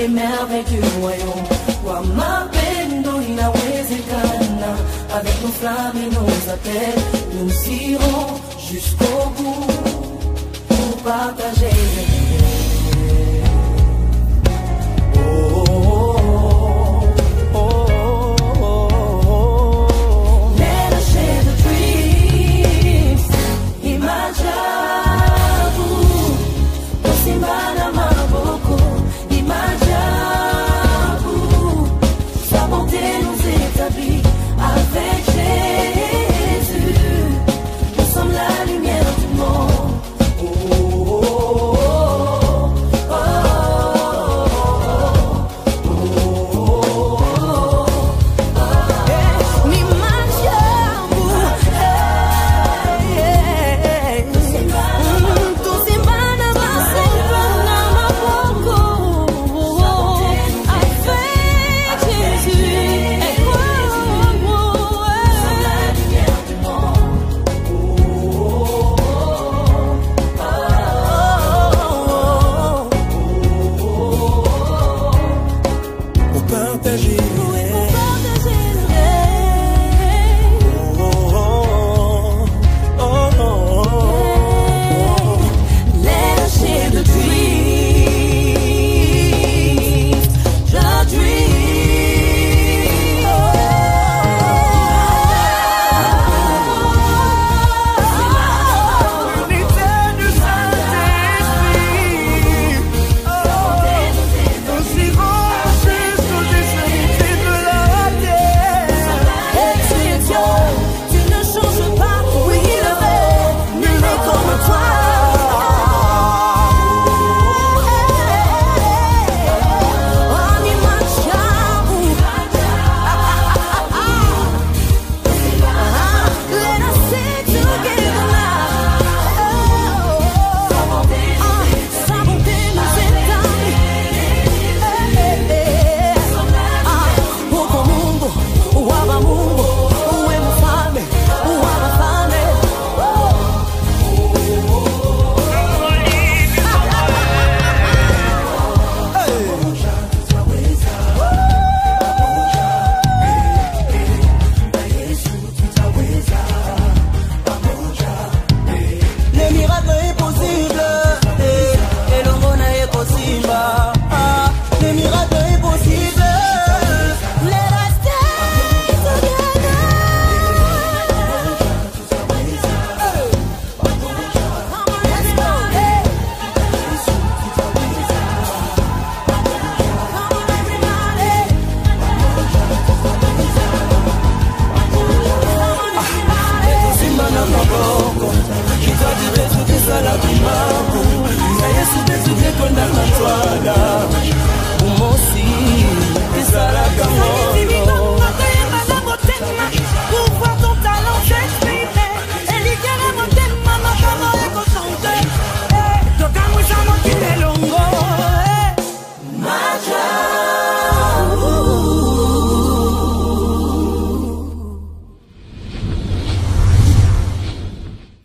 les merveilles du royaume. Kwa mapendo inawezekana, avec nos flammes et nos appels, nous irons jusqu'au bout pour partager.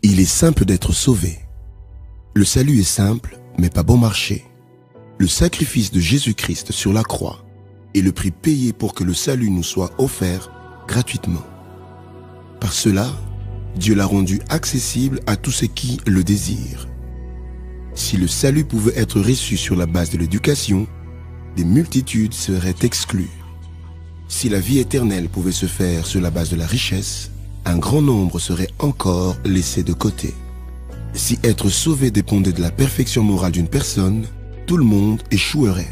Il est simple d'être sauvé. Le salut est simple, mais pas bon marché. Le sacrifice de Jésus-Christ sur la croix est le prix payé pour que le salut nous soit offert gratuitement. Par cela, Dieu l'a rendu accessible à tous ceux qui le désirent. Si le salut pouvait être reçu sur la base de l'éducation, des multitudes seraient exclues. Si la vie éternelle pouvait se faire sur la base de la richesse, un grand nombre serait encore laissé de côté. Si être sauvé dépendait de la perfection morale d'une personne, tout le monde échouerait.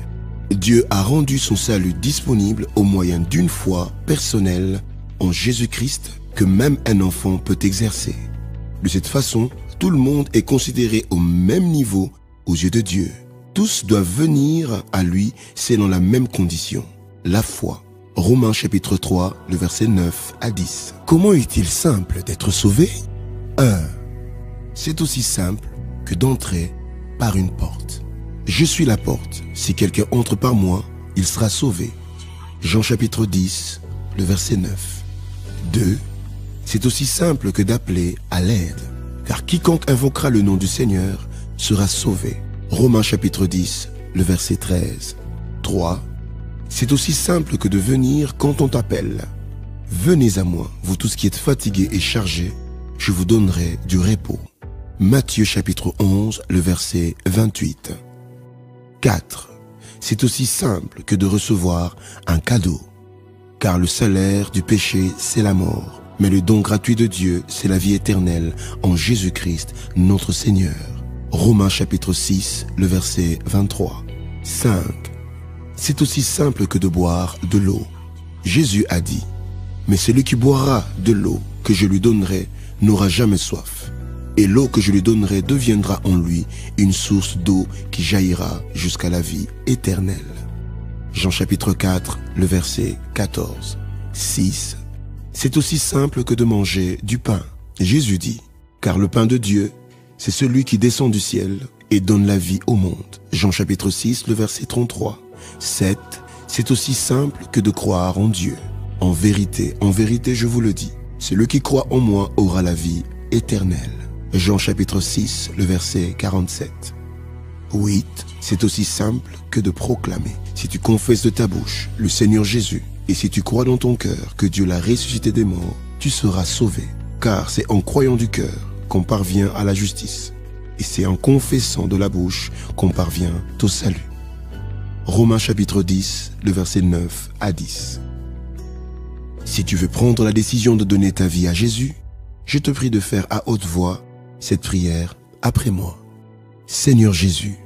Dieu a rendu son salut disponible au moyen d'une foi personnelle en Jésus-Christ que même un enfant peut exercer. De cette façon, tout le monde est considéré au même niveau aux yeux de Dieu. Tous doivent venir à lui selon la même condition, la foi. Romains chapitre 3, le verset 9 à 10. Comment est-il simple d'être sauvé? 1. C'est aussi simple que d'entrer par une porte. Je suis la porte. Si quelqu'un entre par moi, il sera sauvé. Jean chapitre 10, le verset 9. 2. C'est aussi simple que d'appeler à l'aide. Car quiconque invoquera le nom du Seigneur sera sauvé. Romains chapitre 10, le verset 13. 3. C'est aussi simple que de venir quand on t'appelle. Venez à moi, vous tous qui êtes fatigués et chargés, je vous donnerai du repos. Matthieu chapitre 11, le verset 28. 4. C'est aussi simple que de recevoir un cadeau. Car le salaire du péché, c'est la mort. Mais le don gratuit de Dieu, c'est la vie éternelle en Jésus-Christ, notre Seigneur. Romains chapitre 6, le verset 23. 5. C'est aussi simple que de boire de l'eau. Jésus a dit, « Mais celui qui boira de l'eau que je lui donnerai n'aura jamais soif. Et l'eau que je lui donnerai deviendra en lui une source d'eau qui jaillira jusqu'à la vie éternelle. » Jean chapitre 4, le verset 14. 6. C'est aussi simple que de manger du pain. Jésus dit, « Car le pain de Dieu, c'est celui qui descend du ciel et donne la vie au monde. » Jean chapitre 6, le verset 33. 7. C'est aussi simple que de croire en Dieu. En vérité, je vous le dis, celui qui croit en moi aura la vie éternelle. Jean chapitre 6, le verset 47. 8. C'est aussi simple que de proclamer. Si tu confesses de ta bouche le Seigneur Jésus, et si tu crois dans ton cœur que Dieu l'a ressuscité des morts, tu seras sauvé. Car c'est en croyant du cœur qu'on parvient à la justice. Et c'est en confessant de la bouche qu'on parvient au salut. Romains chapitre 10, le verset 9 à 10. Si tu veux prendre la décision de donner ta vie à Jésus, je te prie de faire à haute voix cette prière après moi. Seigneur Jésus,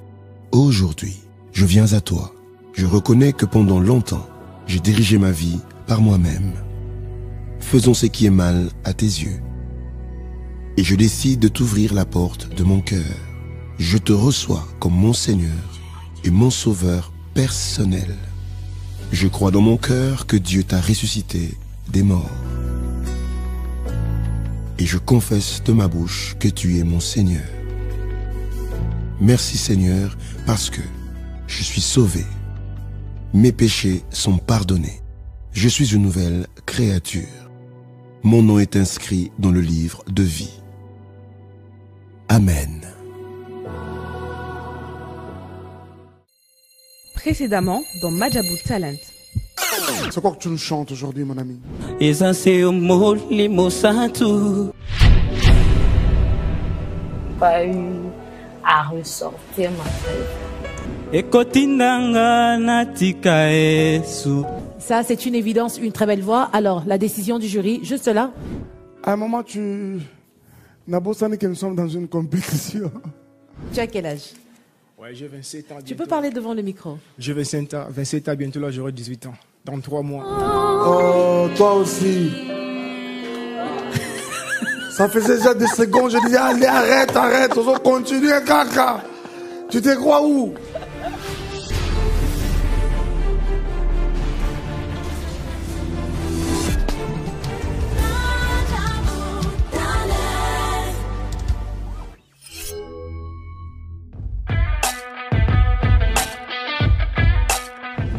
aujourd'hui, je viens à toi. Je reconnais que pendant longtemps, j'ai dirigé ma vie par moi-même. Faisons ce qui est mal à tes yeux. Et je décide de t'ouvrir la porte de mon cœur. Je te reçois comme mon Seigneur et mon Sauveur personnel. Je crois dans mon cœur que Dieu t'a ressuscité des morts. Et je confesse de ma bouche que tu es mon Seigneur. Merci Seigneur, parce que je suis sauvé. Mes péchés sont pardonnés. Je suis une nouvelle créature. Mon nom est inscrit dans le livre de vie. Amen. Précédemment dans Majabu Talent. C'est quoi que tu nous chantes aujourd'hui, mon ami? Pas eu à ressortir ma feuille. Ça, c'est une évidence, une très belle voix. Alors, la décision du jury, juste là. À un moment, tu n'as pas senti que nous sommes dans une compétition. Tu as quel âge? Ouais, j'ai 27 ans. Tu peux parler devant le micro. J'ai 27 ans, bientôt là, j'aurai 18 ans. Dans 3 mois. Oh, toi aussi. Ça faisait déjà des secondes, je disais, allez, arrête, on va continuer, caca. Tu te crois où?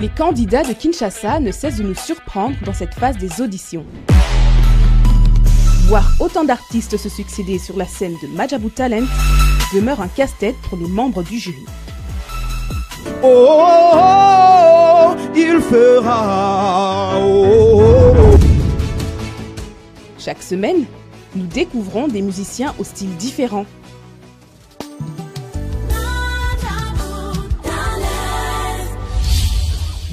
Les candidats de Kinshasa ne cessent de nous surprendre dans cette phase des auditions. Voir autant d'artistes se succéder sur la scène de Majabu Talent demeure un casse-tête pour les membres du jury. Oh, il fera. Chaque semaine, nous découvrons des musiciens aux styles différents.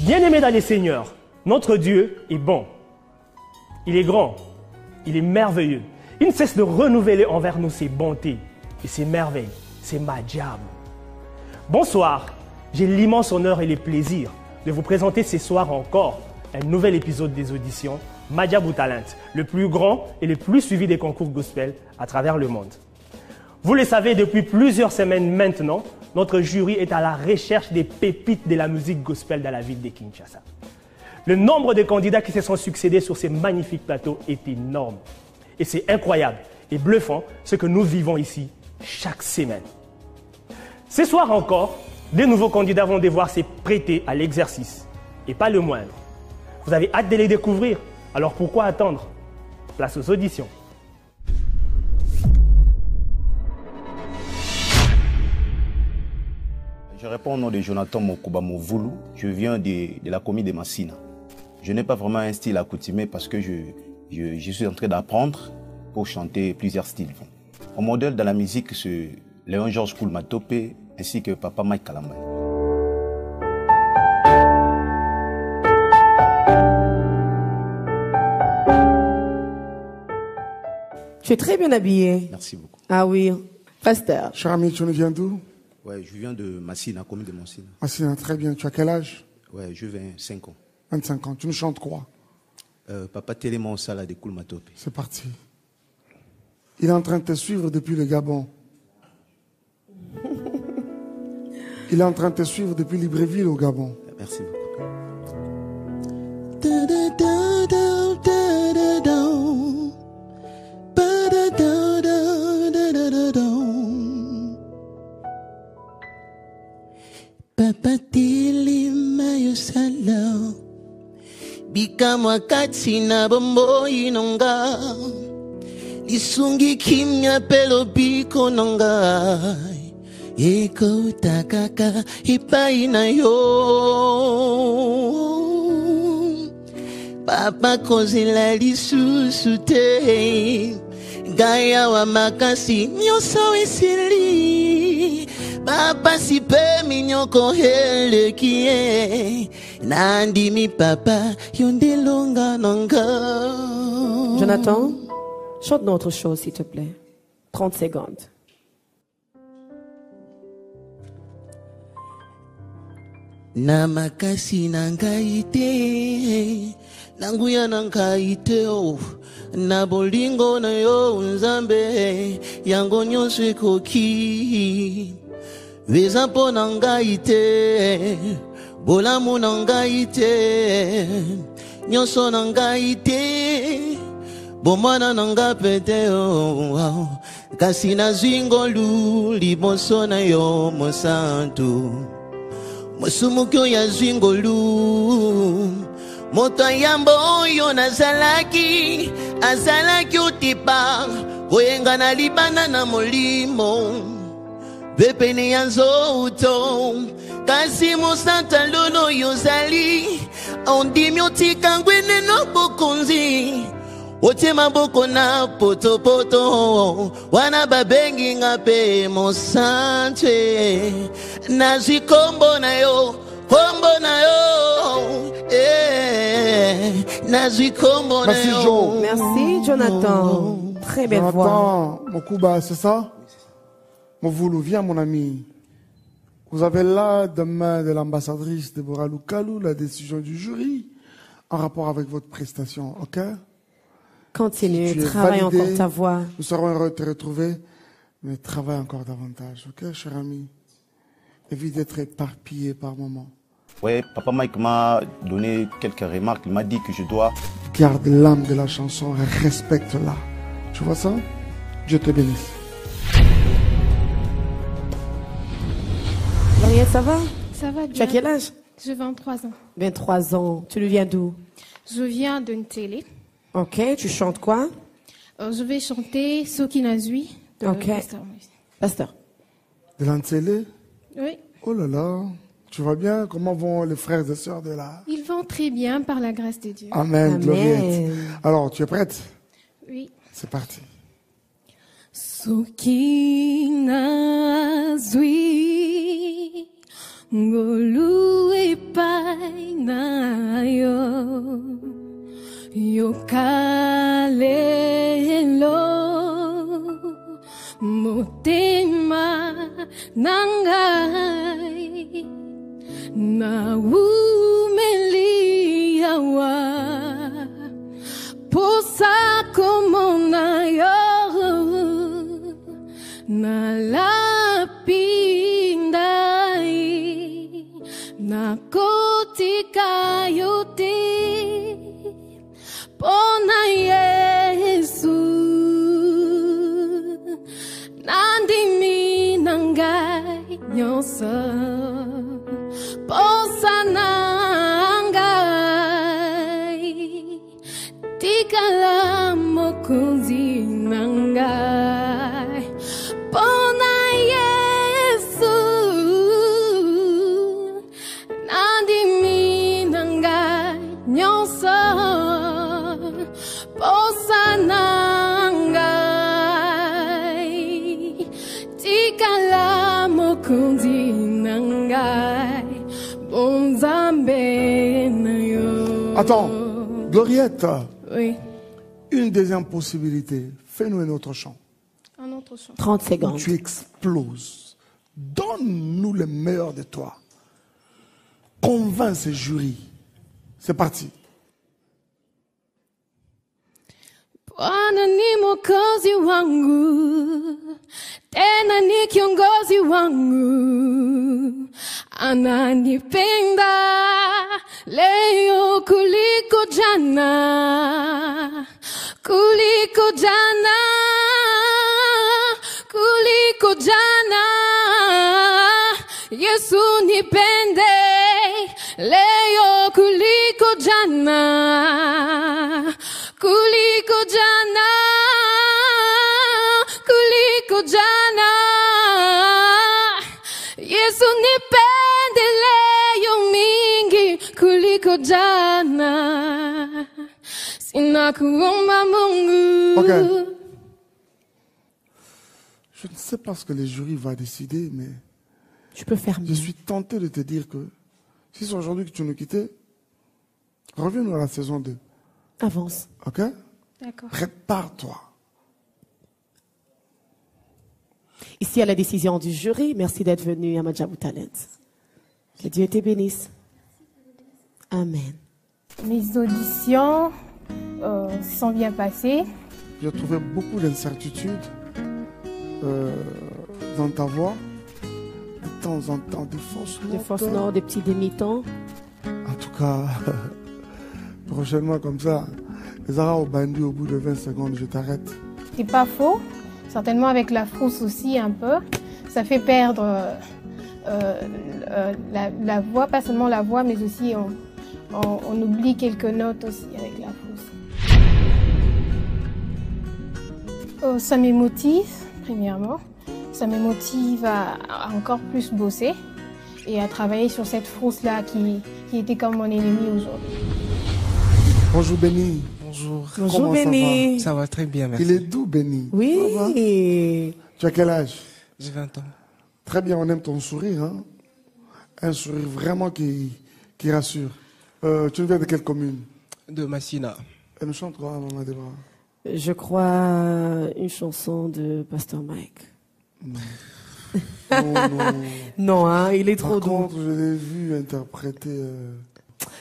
Bien-aimés dans les seigneurs, notre Dieu est bon. Il est grand, il est merveilleux. Il ne cesse de renouveler envers nous ses bontés et ses merveilles, ses Majabu. Bonsoir, j'ai l'immense honneur et le plaisir de vous présenter ce soir encore un nouvel épisode des auditions Majabu Talent, le plus grand et le plus suivi des concours gospel à travers le monde. Vous le savez, depuis plusieurs semaines maintenant, notre jury est à la recherche des pépites de la musique gospel dans la ville de Kinshasa. Le nombre de candidats qui se sont succédés sur ces magnifiques plateaux est énorme. Et c'est incroyable et bluffant ce que nous vivons ici chaque semaine. Ce soir encore, de nouveaux candidats vont devoir se prêter à l'exercice. Et pas le moindre. Vous avez hâte de les découvrir, alors pourquoi attendre? Place aux auditions. Je réponds au nom de Jonathan Mokuba Movoulou. Je viens de la commune de Massina. Je n'ai pas vraiment un style accoutumé parce que je suis en train d'apprendre pour chanter plusieurs styles. Mon modèle dans la musique, c'est Léon Georges Koulmatope ainsi que Papa Mike Kalamba. Tu es très bien habillé. Merci beaucoup. Ah oui, pasteur. Cher ami, tu nous viens d'où? Ouais, je viens de Massina, commune de Massina. Massina, très bien. Tu as quel âge? Ouais, je viens 5 ans. 25 ans. Tu nous chantes quoi? Papa Télémon Sala de Koulmatope. C'est parti. Il est en train de te suivre depuis le Gabon. Il est en train de te suivre depuis Libreville au Gabon. Merci beaucoup. Papa Téléma Yosala Bika mwakati na bombo inonga Lisungi kimya pelo biko nonga Eko takaka ipai na yo Papa kozela lisusu te Gaya wa makasi nyoso esili Papa si pe minyoko hele kie Nandi mi papa yonde longa nanga. Jonathan, chante-nous autre chose s'il te plaît. 30 secondes. Namakasi nangaite Nanguya nangaite oh Na bolingo na yo nzambe Yango nyonso koki Vezapo nangaite Bolamu nangaite Nyonso nangaite Bomana nangapete oh Kasi na zwingolu liboso na yo mosantu Musumukyo ya zwingolu Moto yambo oyo nazalaki Azalaki utipa Koyenga na libana na molimo Bepene ya nzoto Kasi mosanta lolo yozali Ondimi otika ngwene no bokonzi Ote maboko na poto poto Wana babengi ngape mosantwe Nazi kombo na yo Kombo na yo Nazi kombo na yo. Merci Jonathan. Très belle voix. Jonathan Mokuba, c'est ça? Movoulou, viens mon ami. Vous avez là demain de l'ambassadrice Deborah Loukalou la décision du jury en rapport avec votre prestation, ok? Continue, Si travaille validé, encore ta voix. Nous serons heureux de te retrouver, mais travaille encore davantage, ok, cher ami? Évite d'être éparpillé par moment. Ouais, Papa Mike m'a donné quelques remarques. Il m'a dit que je dois... Garde l'âme de la chanson, respecte-la. Tu vois ça? Dieu te bénisse. Mariette, ça va? Ça va bien. Tu as quel âge? J'ai 23 ans. 23 ans. Tu nous viens d'où? Je viens d'une télé. Ok, tu chantes quoi? Je vais chanter Soki Nazui. Ok. Pasteur. De l'Antélé? Oui. Oh là là. Tu vois bien comment vont les frères et sœurs de là? Ils vont très bien par la grâce de Dieu. Amen, Gloriette. Alors, tu es prête? Oui. C'est parti. Soki Nazui Ngolu epai na yo Yokalelo Motema nangai Na umeliawa Posa como na yo Na lapindai Na kotika yote Pona Yesu Nandimi nangai nyosa Posa nangai Tikala mokunzi nangai Pona Yesu nangai bonzambe na yo. Attends, Gloriette. Oui. Une deuxième possibilité. Fais-nous un autre chant. Un autre chant. 30 secondes. Tu exploses. Donne-nous le meilleur de toi. Convainc ce jury. C'est parti. Bwana ni mwokozi wangu, tena ni kiongozi wangu, ananipenda leo kuliko jana, kuliko jana, kuliko jana. Yesu nipende leo kuliko jana, kuliko jana, kuliko jana. Yesu nipende leo mingi kuliko jana. Sina kuomba Mungu. Ok. Je ne sais pas ce que le jury va décider, mais je peux faire mieux. Je suis tenté de te dire que si c'est aujourd'hui que tu nous quittais, reviens-nous à la saison 2. Avance. Ok? D'accord. Prépare-toi. Ici à la décision du jury, merci d'être venu à Madjabou Talent. Que Dieu te bénisse. Amen. Mes auditions se sont bien passées. J'ai trouvé beaucoup d'incertitudes dans ta voix. De temps en temps, des fausses notes. Des fausses notes, des petits demi-tons. En tout cas, prochainement comme ça, les arabes au bandu au bout de 20 secondes, je t'arrête. C'est pas faux. Certainement avec la frousse aussi un peu. Ça fait perdre la voix, pas seulement la voix, mais aussi on oublie quelques notes aussi avec la frousse. Ça m'émotive, premièrement. Ça me motive à encore plus bosser et à travailler sur cette frousse-là qui était comme mon ennemi aujourd'hui. Bonjour Béni. Bonjour. Bonjour Béni. Ça va très bien, merci. Il est doux Béni. Oui. Tu as quel âge? J'ai 20 ans. Très bien, on aime ton sourire. Hein? Un sourire vraiment qui rassure. Tu viens de quelle commune? De Massina. Elle nous chante quoi, Maman Debra? Je crois une chanson de Pasteur Mike. Non. Non. Non, hein, il est trop Par doux. contre, je l'ai vu interpréter.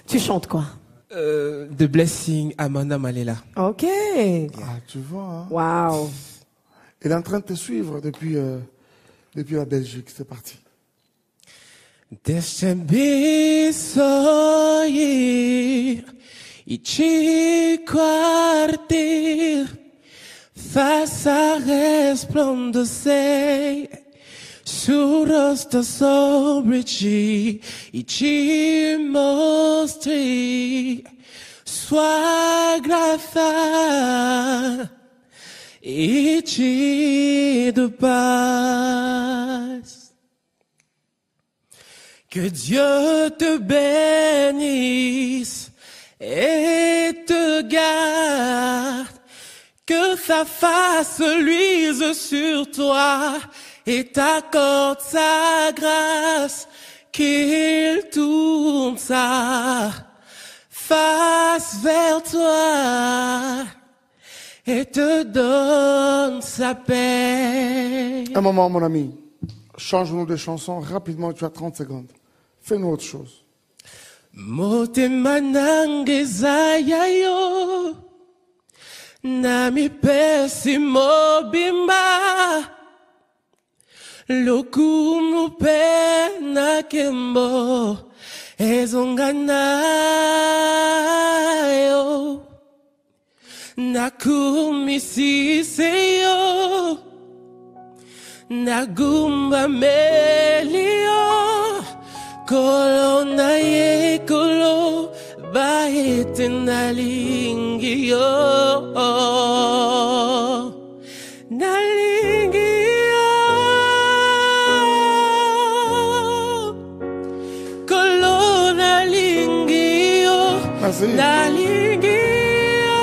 Tu chantes quoi? The Blessing, Amanda Malela. Ok. Ah, tu vois. Hein? Wow. Elle est en train de te suivre depuis la Belgique. C'est parti. Deixa bem sorrir e te quarter, faça resplandecer seu rosto sobre ti e te mostre sua graça e te dê paz. Que Dieu te bénisse et te garde, que sa face luise sur toi et t'accorde sa grâce, qu'il tourne sa face vers toi et te donne sa paix. Un moment, mon ami. Change-nous de chanson rapidement, tu as 30 secondes. Fais-nous autre chose. Motema nangeza yayo nami pesi mobimba lokumu pe na kembo ezonganayo nakumisiseyo nagumba melio Kolo na ye kolo ba ete nalingi yo nalingi yo kolo nalingi yo nalingi yo.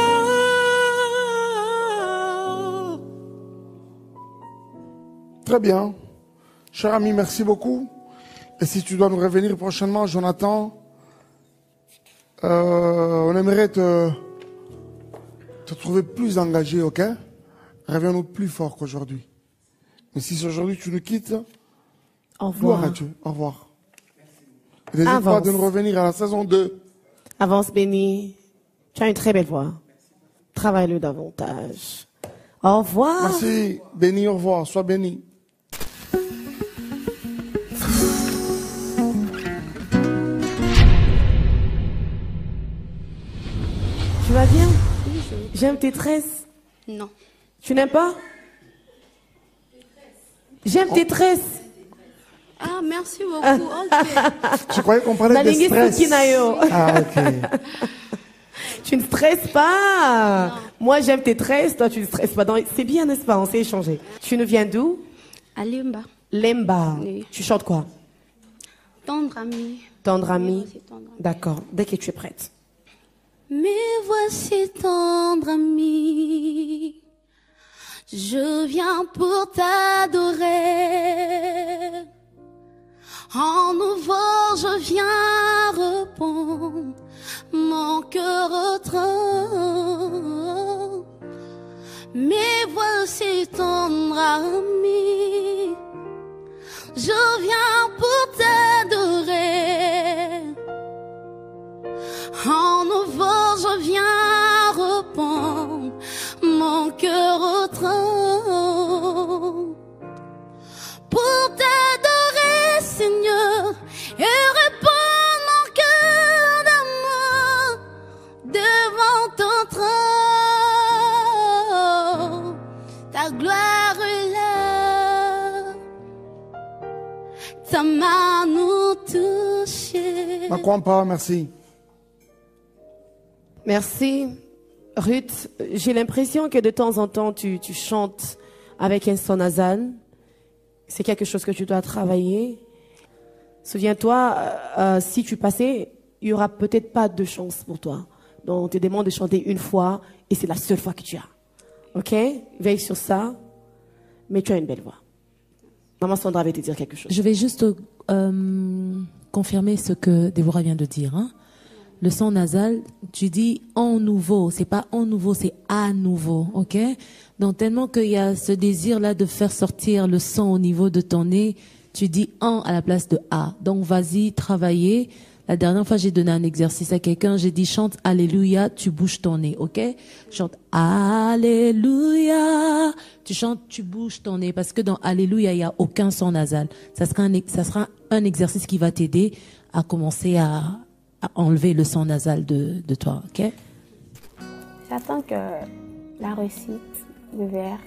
Très bien. Cher ami, merci beaucoup. Et si tu dois nous revenir prochainement, Jonathan, on aimerait te trouver plus engagé, ok? Reviens-nous plus fort qu'aujourd'hui. Mais si aujourd'hui tu nous quittes, au revoir. Gloire à Dieu. Au revoir. N'hésite pas de nous revenir à la saison 2. Avance, Béni. Tu as une très belle voix. Travaille-le davantage. Au revoir. Merci, Béni, au revoir. Sois béni. Tu vas bien? J'aime tes tresses. Non. Tu n'aimes pas? J'aime tes tresses. Ah, merci beaucoup. Ok. Je croyais qu'on parlait de stress. Ah, ok. Tu ne stresses pas. Non. Moi, j'aime tes tresses. Toi, tu ne stresses pas. C'est bien, n'est-ce pas? On s'est échangé. Tu nous viens d'où? À Lemba. Lemba. Oui. Tu chantes quoi? Tendre ami. Tendre ami. D'accord. Dès que tu es prête. Mais voici tendre ami. Je viens pour t'adorer. En ouvrant, je viens répondre. Mon cœur retranche. Mais voici tendre ami. Je viens pour t'adorer. En ouvrant, je viens répondre. Mon cœur retranche. Pour t'adorer, Seigneur, et répondre mon cœur d'amour devant ton trône. Ta gloire est là, ta main nous touche. Ma crois pas, merci. Merci. Ruth, j'ai l'impression que de temps en temps, tu chantes avec un son nasal. C'est quelque chose que tu dois travailler. Souviens-toi, si tu passais, il n'y aura peut-être pas de chance pour toi. Donc, on te demande de chanter une fois et c'est la seule fois que tu as. Ok? Veille sur ça. Mais tu as une belle voix. Maman Sandra va te dire quelque chose. Je vais juste confirmer ce que Déborah vient de dire. Hein. Le son nasal, tu dis en nouveau. C'est pas en nouveau, c'est à nouveau. Ok? Donc, tellement qu'il y a ce désir-là de faire sortir le son au niveau de ton nez, tu dis en à la place de a. Donc, vas-y, travaillez. La dernière fois, j'ai donné un exercice à quelqu'un. J'ai dit, chante Alléluia, tu bouges ton nez, ok? Chante Alléluia. Tu chantes, tu bouges ton nez. Parce que dans Alléluia, il n'y a aucun son nasal. Ça sera un exercice qui va t'aider à commencer à enlever le son nasal de toi, ok? J'attends que la réussite, le vers.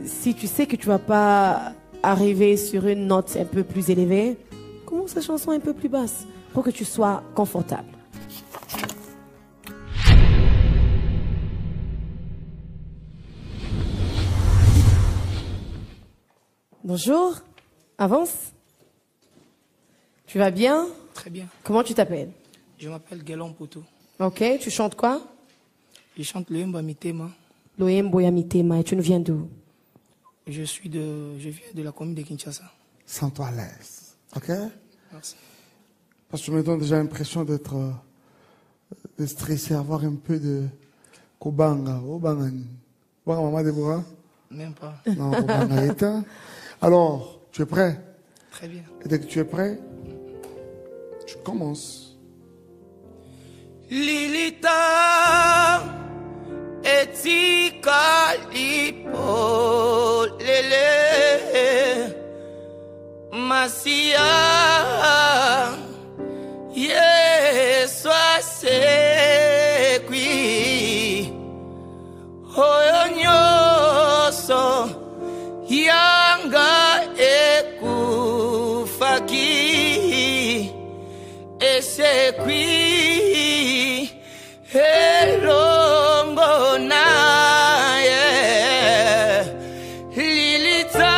Si tu sais que tu vas pas arriver sur une note un peu plus élevée, commence la chanson un peu plus basse pour que tu sois confortable. Bonjour, avance. Tu vas bien? Très bien. Comment tu t'appelles? Je m'appelle Guélon Poto. Ok, tu chantes quoi? Je chante Loyemba Mitema. Loyemba Mitema, et tu nous viens d'où? Je viens de la commune de Kinshasa. Sens-toi à l'aise, ok? Merci. Parce que tu me donnes déjà l'impression d'être stressé, avoir un peu de Kobanga. Obangani. Voilà, maman Déborah? Même pas. Non, Kobanga éteint. Alors, tu es prêt? Très bien. Et dès que tu es prêt, tu commences. Lilita etika lipo lele masia yesu asekwi oyo nyoso yanga ekufaki esekwi elongo naye lilita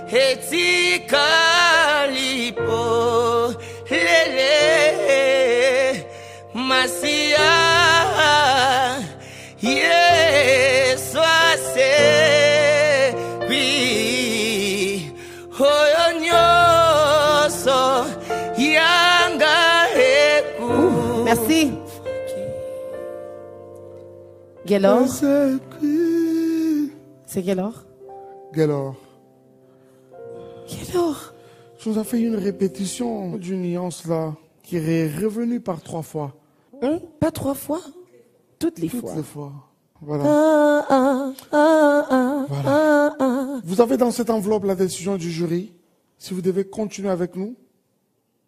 etika lipo lele masia yesu asekwi oyo nyo Merci. Gaylor. C'est Gaylor. Gaylor. Gaylor. Tu nous as fait une répétition d'une nuance là, qui est revenue par 3 fois. Pas 3 fois? Toutes les fois. Toutes les fois. Voilà. Voilà. Vous avez dans cette enveloppe la décision du jury. Si vous devez continuer avec nous,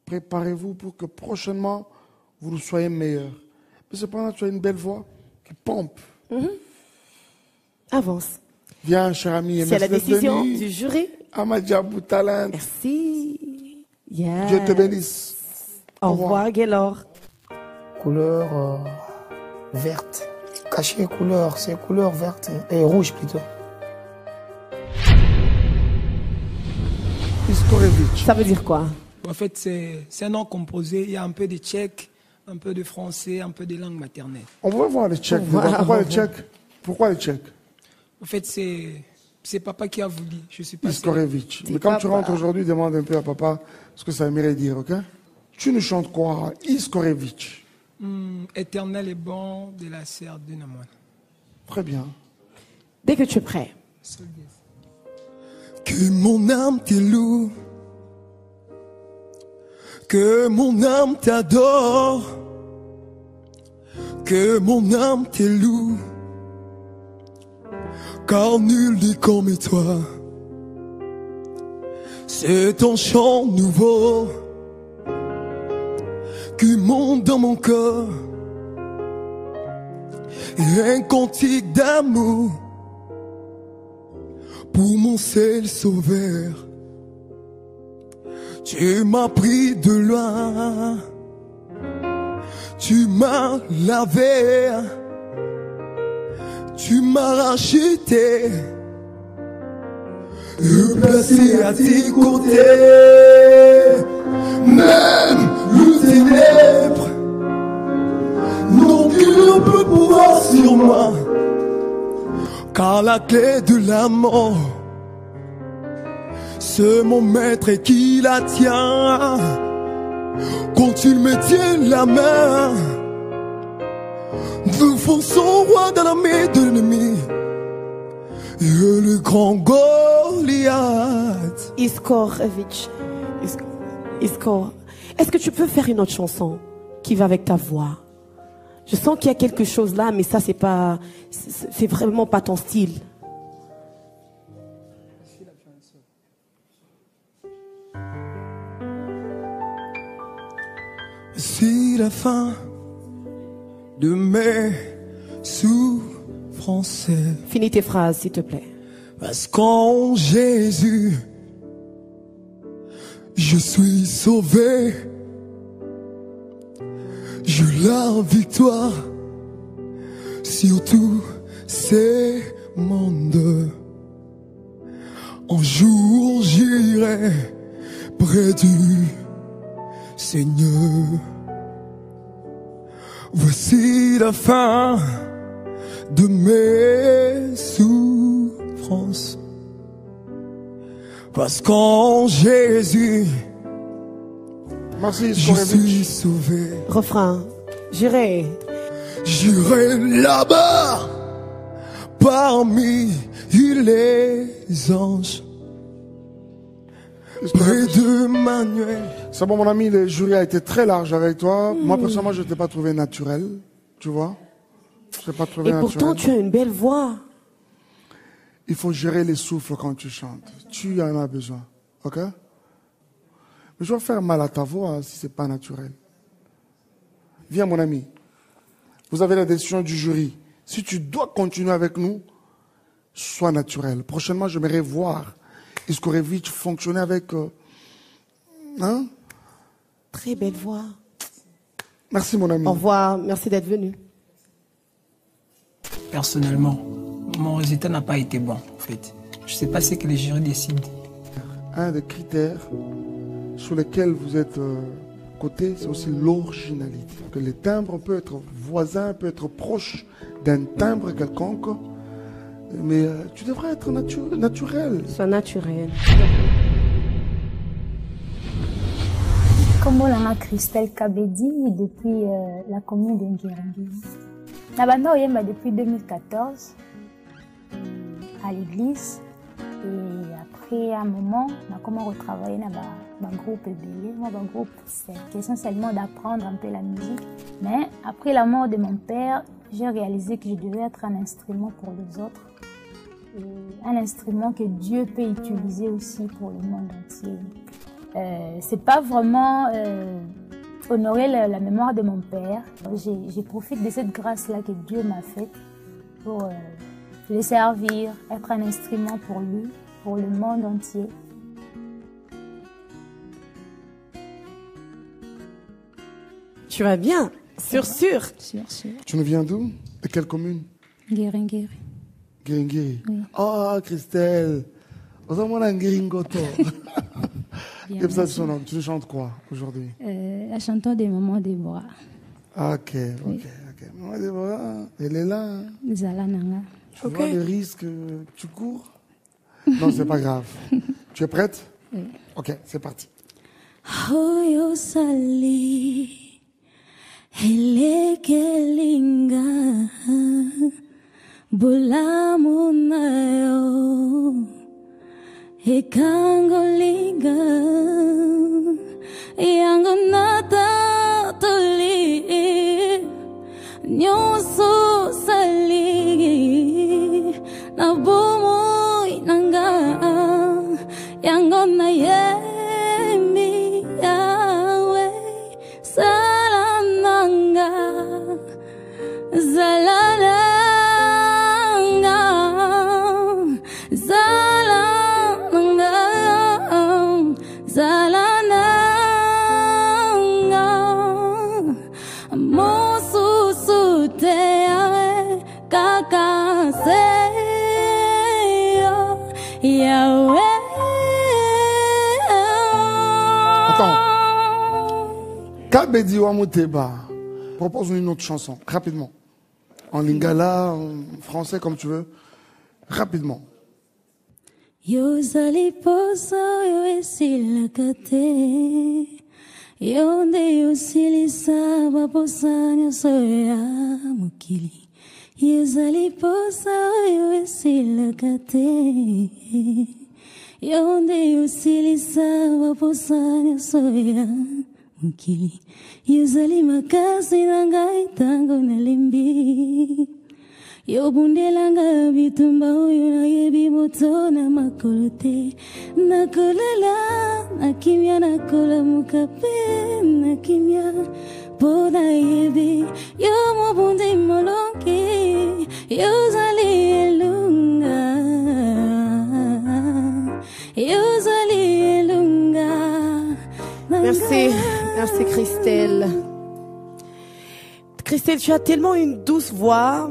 préparez-vous pour que prochainement, vous soyez meilleur. Mais cependant, tu as une belle voix qui pompe. Avance. Viens, cher ami. C'est la décision du jury. À Madjabou Talent. Merci. Yes. Dieu te bénisse. Au revoir, Gaylor. Couleur verte. Caché couleur, c'est couleur verte et rouge plutôt. Iskorevich. Ça veut dire quoi? En fait, c'est un nom composé. Il y a un peu de tchèque, un peu de français, un peu de langue maternelle. On va voir les tchèques. Pourquoi les tchèques? Pourquoi les tchèques? En fait, c'est papa qui a voulu. Je suis pas Iskorevich. Mais quand tu rentres aujourd'hui, demande un peu à papa ce que ça aimerait dire, ok? Tu nous chantes quoi? Iskorevich. Éternel est bon de la serre de Namon. Très bien. Dès que tu es prêt. Que mon âme te loue, que mon âme t'adore, que mon âme te loue, car nul n'est comme toi. C'est un chant nouveau qui monte dans mon corps, et un cantique d'amour pour mon seul sauveur. Tu m'as pris de loin, tu m'as lavé, tu m'as racheté et placé à tes côtés. Même le ténèbre n'ont aucun peu pouvoir sur moi, car la clé de la mort, c'est mon maître qui la tient. Quand il me tient la main, devant son roi dans la main de l'ennemi, et le grand Goliath. Iskorevich. Iskor. Est-ce que tu peux faire une autre chanson qui va avec ta voix? Je sens qu'il y a quelque chose là, mais ça c'est pas, c'est vraiment pas ton style. C'est la fin de mes souffrances. Finis tes phrases, s'il te plaît. Parce qu'en Jésus, je suis sauvé. J'ai la victoire sur tous ces mondes. Un jour j'irai près du Seigneur. Voici la fin de mes souffrances. Parce qu'en Jésus, merci, je suis sauvé. Refrain. J'irai là-bas parmi les anges, près de Manuel. C'est bon, mon ami, le jury a été très large avec toi. Moi, personnellement, je ne t'ai pas trouvé naturel, tu vois. Je t'ai pas trouvé Et naturel. pourtant, tu as une belle voix. Il faut gérer les souffles quand tu chantes. Tu en as besoin, ok? Mais je vais faire mal à ta voix si c'est pas naturel. Viens, mon ami. Vous avez la décision du jury. Si tu dois continuer avec nous, sois naturel. Prochainement, j'aimerais voir Iskorevich fonctionner avec... hein? Très belle voix. Merci, mon ami. Au revoir, merci d'être venu. Personnellement, mon résultat n'a pas été bon, en fait. Je ne sais pas ce que les jurys décident. Un des critères sur lesquels vous êtes coté, c'est aussi l'originalité. Que les timbres peuvent être voisins, peuvent être proches d'un timbre quelconque, mais tu devrais être naturel. Sois naturel. Comme on a Christelle Kabedi depuis la commune de Ngirengiri. Nabanda oyemba depuis 2014 à l'église et après un moment on a commencé à retravailler dans un groupe ébélé. Moi un groupe c'est essentiellement d'apprendre un peu la musique. Mais après la mort de mon père, j'ai réalisé que je devais être un instrument pour les autres. Et un instrument que Dieu peut utiliser aussi pour le monde entier. C'est pas vraiment honorer la mémoire de mon père. J'ai profité de cette grâce-là que Dieu m'a faite pour le servir, être un instrument pour lui, pour le monde entier. Tu vas bien, sûr. Tu nous viens d'où? De quelle commune? Ngirengiri. Ngirengiri. Oui. Oh, Christelle. Tu chantes quoi aujourd'hui? La chanson des Maman Déborah. Ok. Maman Déborah, elle est là. Hein? Tu vois le risque que tu cours? Non, c'est pas grave. Tu es prête? Oui. Ok, c'est parti. Hoyo sali, elekelinga, bulamunayo. Ekangolinga yango nata toli nyoso sali na bomo inanga yango na yemi yawe salananga zalananga Zalananga Mosusu te kaka seyo Yahweh. Attends. Kabedi Wamuteba. Propose-nous une autre chanson, rapidement. En lingala, en français, comme tu veux. Rapidement. Yo zaliposa yo esilakate Yonde yo silisa baposa nyoso ya mokili Yo zaliposa yo esilakate Yonde yo silisa baposa nyoso ya mokili Yo zali makasi na ngai tango nalembi Yo bundelanga bitumba oyo na yebi moto na makolote nakolela nakimya nakola mukape nakimya poda yebi yo mobundi molongi yo zali elunga yo zali elunga. Merci Christelle. Christelle, tu as tellement une douce voix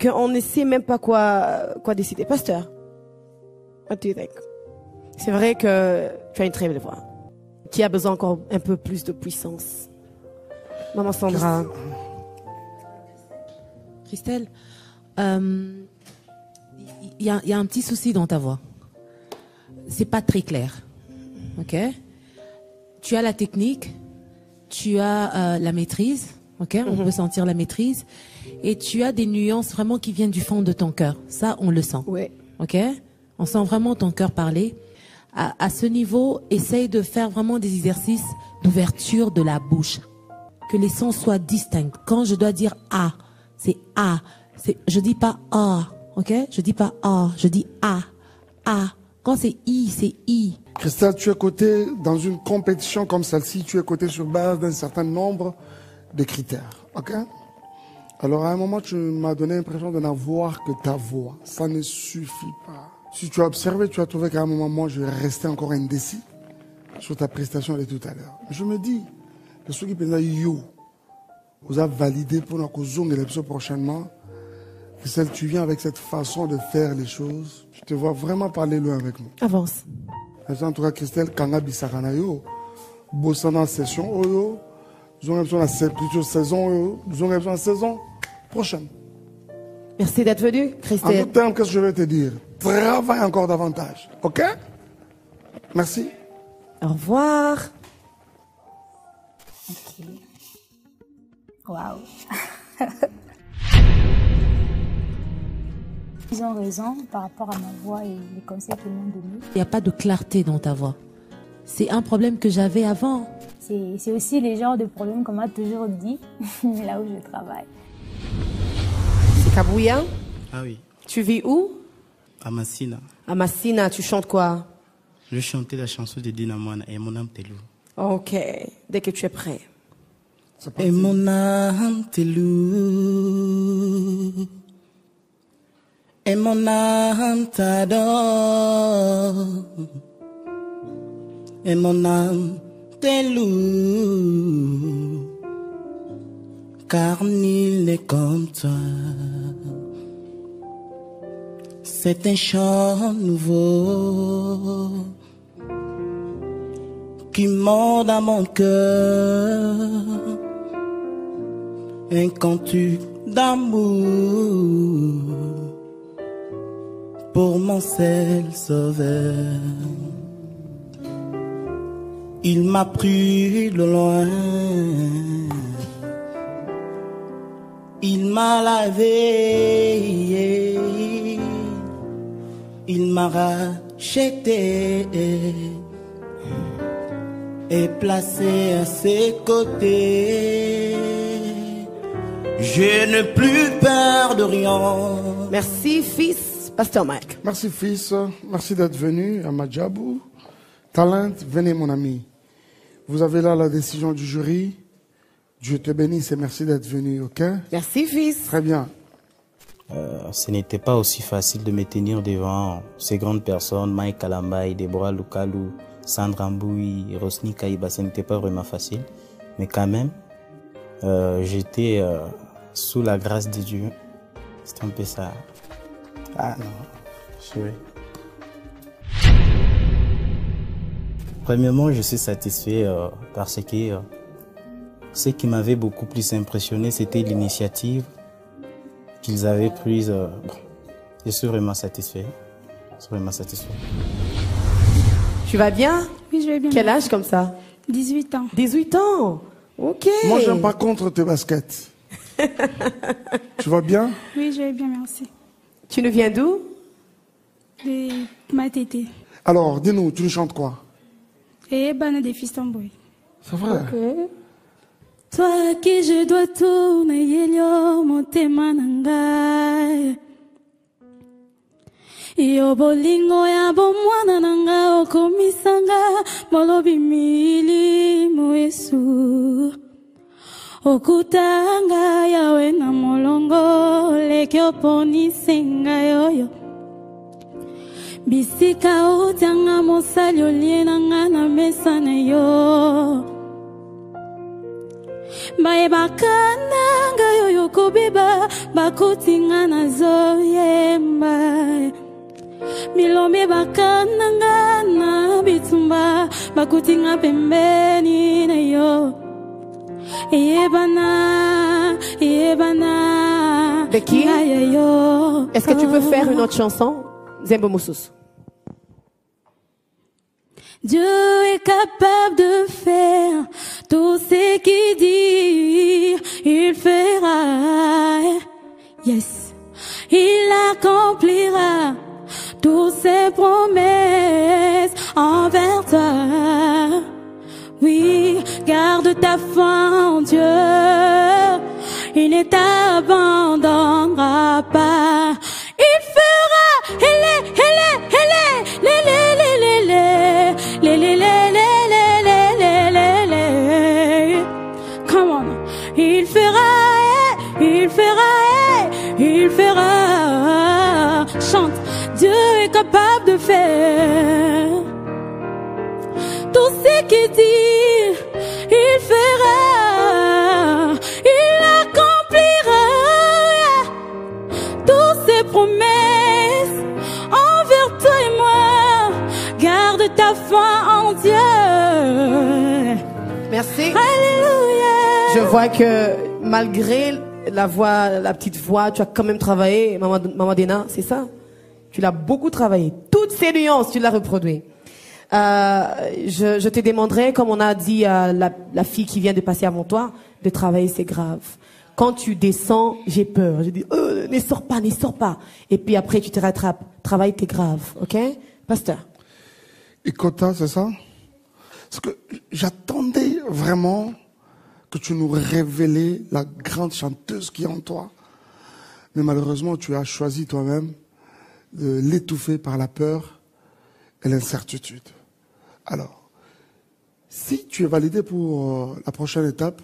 qu'on ne sait même pas quoi décider. Pasteur, what do you think? C'est vrai que tu as une très belle voix. Tu as besoin encore un peu plus de puissance. Maman Sandra. Christelle, il y a un petit souci dans ta voix. C'est pas très clair. Ok? Tu as la technique, tu as la maîtrise. Ok? On peut sentir la maîtrise. Et tu as des nuances vraiment qui viennent du fond de ton cœur. Ça, on le sent. Ouais. Ok? On sent vraiment ton cœur parler. À ce niveau, essaye de faire vraiment des exercices d'ouverture de la bouche. Que les sons soient distincts. Quand je dois dire A, c'est A. Je dis pas A. Ok? Je dis pas A. Je dis A. A. Quand c'est I, c'est I. Christelle, tu es coté dans une compétition comme celle-ci. Tu es coté sur base d'un certain nombre de critères. Ok? Alors à un moment, tu m'as donné l'impression de n'avoir que ta voix. Ça ne suffit pas. Si tu as observé, tu as trouvé qu'à un moment, moi, je restais encore indécis sur ta prestation de tout à l'heure. Je me dis que ceux qui pensent yo, vous avez validé pour notre zone de l'épisode prochainement. Que celle tu viens avec cette façon de faire les choses. Je te vois vraiment parler loin avec moi. Avance. En tout cas, Christelle, Kanga Bissakana yo, bossant en session, yo. Nous avons besoin de la saison, nous avons besoin de la saison prochaine. Merci d'être venu, Christelle. En d'autres termes, qu'est-ce que je vais te dire? Travaille encore davantage, ok? Merci. Au revoir. Waouh. Ils ont raison par rapport à ma voix et les conseils qu'ils m'ont donnés. Il n'y a pas de clarté dans ta voix. C'est un problème que j'avais avant. C'est aussi les genres de problèmes qu'on m'a toujours dit là où je travaille. C'est Kabouya? Ah oui. Tu vis où? À Massina. À Massina, tu chantes quoi? Je chantais la chanson de Dina Moana, Et mon âme t'est loup. Ok, dès que tu es prêt. Et mon âme t'est loup. Et mon âme t'adore. Et mon âme t'est loup. Car nul n'est comme toi. C'est un chant nouveau qui monte à mon cœur, un cantique d'amour pour mon seul sauveur. Il m'a pris de loin, il m'a lavé, il m'a racheté et placé à ses côtés. Je n'ai plus peur de rien. Merci fils, Pasteur Mike. Merci fils, merci d'être venu à Madjabou. Talent, venez mon ami. Vous avez là la décision du jury. Dieu te bénisse et merci d'être venu, ok? Merci fils. Très bien. Ce n'était pas aussi facile de me tenir devant ces grandes personnes, Mike Kalambay, Deborah Lukalu, Sandra Mboui, Rosny Kaïba. Ce n'était pas vraiment facile, mais quand même, j'étais sous la grâce de Dieu. C'est un peu ça. Ah non, je... Premièrement, je suis satisfait parce que ce qui m'avait beaucoup plus impressionné, c'était l'initiative qu'ils avaient prise. Bon, je suis vraiment satisfait. Je suis vraiment satisfait. Tu vas bien? Oui, je vais bien. Quel âge comme ça? 18 ans. 18 ans? Ok. Moi, j'aime pas contre tes baskets. Tu vas bien? Oui, je vais bien, merci. Tu nous viens d'où? De Matete. Alors, dis-nous, tu nous chantes quoi? Et Bana des Fistons Boy. C'est vrai? Ok. Toi à qui je dois tourner, yelio, motema nangai. Yo bolingo ya bomwana nanga okomisanga, molobi mili muesu. Okutanga yawe na molongo, leke oponi senga yoyo. Bisika otanga mosali olie nanga na mesa na yo. Bae bakananga yoyo kobiba, bakotinga na zoyemba. Milombe bakananga na bitumba, bakotinga pembeni na yo. Yebana. De qui? Est-ce que tu peux faire une autre chanson? Zembo Moussous. Dieu est capable de faire tout ce qu'il dit, il fera. Yes, il accomplira toutes ses promesses envers toi. Oui, garde ta foi en Dieu, il ne t'abandonnera pas. Il fera, come on. Il fera, chante. Dieu est capable de faire tout ce qu'il dit, il fera, il accomplira toutes ses promesses envers toi et moi. Garde ta foi en Dieu. Merci. Alléluia. Je vois que malgré la voix, la petite voix, tu as quand même travaillé, Maman Dena, c'est ça? Tu l'as beaucoup travaillé. Toutes ces nuances, tu l'as reproduit. Je te demanderai, comme on a dit à la fille qui vient de passer avant toi, de travailler, c'est grave. Quand tu descends, j'ai peur. Je dis, ne sors pas, ne sors pas. Et puis après, tu te rattrapes. Travail, t'es grave, ok? Pasteur. Et Kota, c'est ça? Parce que j'attendais vraiment que tu nous révélais la grande chanteuse qui est en toi. Mais malheureusement, tu as choisi toi-même de l'étouffer par la peur et l'incertitude. Alors, si tu es validé pour la prochaine étape,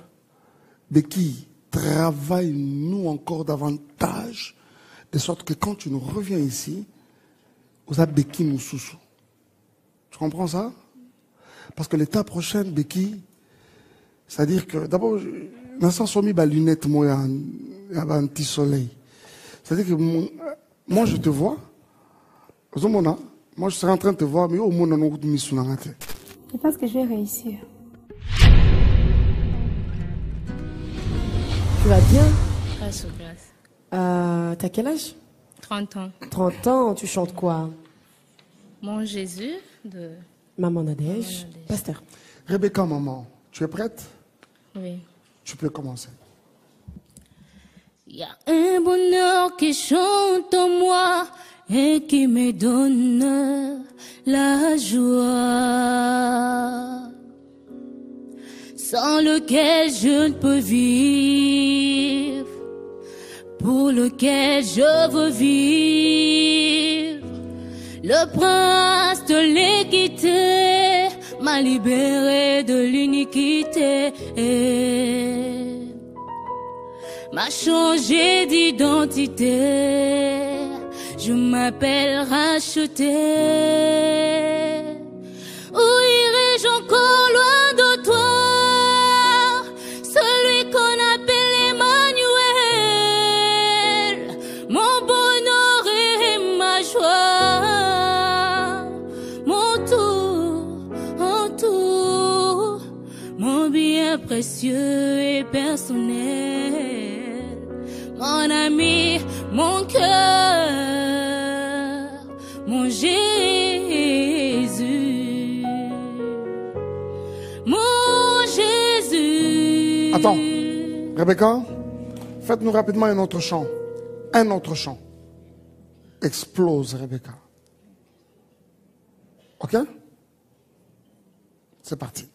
Becky, travaille-nous encore davantage, de sorte que quand tu nous reviens ici, vous avez Becky nous sous-sous. Tu comprends ça? Parce que l'étape prochaine, Becky, c'est-à-dire que d'abord, dans ce sens, ma lunette, moi, il y a un petit soleil. C'est-à-dire que moi, je te vois. Moi, je serais en train de te voir, mais au moins, on a mis sous la tête. Je pense que je vais réussir. Tu vas bien? Grâce aux grâces. T'as quel âge? 30 ans. 30 ans, tu chantes quoi? Mon Jésus de... Maman Nadège. Pasteur. Rebecca, maman, tu es prête? Oui. Tu peux commencer. Il y a un bonheur qui chante en moi et qui me donne la joie, sans lequel je ne peux vivre, pour lequel je veux vivre. Le prince de l'équité m'a libéré de l'iniquité, m'a changé d'identité. Je m'appelle racheté. Où irai-je encore loin de toi, celui qu'on appelle Emmanuel, mon bonheur et ma joie, mon tout, mon bien précieux et personnel, mon ami, mon cœur, mon Jésus, mon Jésus. Attends, Rebecca, faites-nous rapidement un autre chant. Un autre chant. Explose, Rebecca. Ok? C'est parti.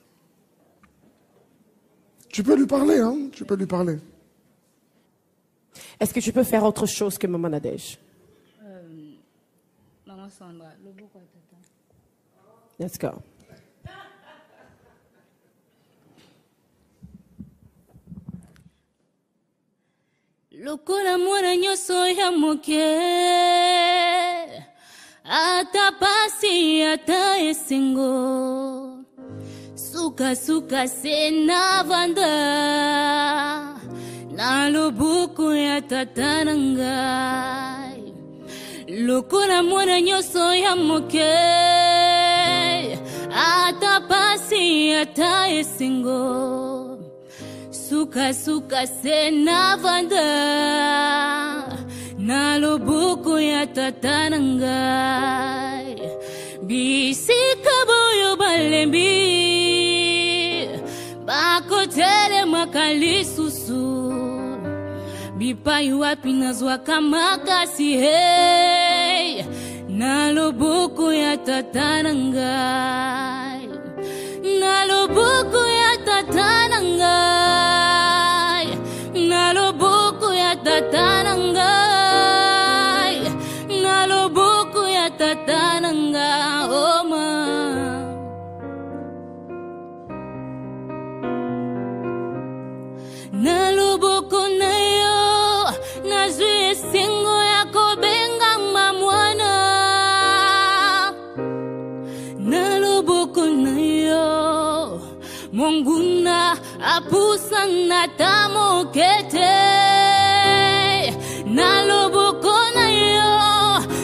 Tu peux lui parler, hein? Tu peux lui parler. Est-ce que tu peux faire autre chose que Maman Nadège? Maman Sandra, le beau quoi, tata. Let's go. Lokola mwana nyonso ya moke, ata pasi ata esengo, suka suka se na vanda, na loboko ya tata na ngai. Lokola mwana nyonso ya moke, ata pasi ata esengo, suka suka se na vanda, na loboko ya tata na ngai. Bisika boyo balembi, bakotele makali susu, bipai wapi nazwaka makasi, hey, na loboko ya tata na ngai, na loboko ya tata na ngai, na loboko ya tata na ngai, na loboko ya tata na ngai, oh ma. Na loboko na yo, nazwi esengo ya kobenga mwana. Na loboko na yo, monguna apusa na tamokete. Na loboko na yo,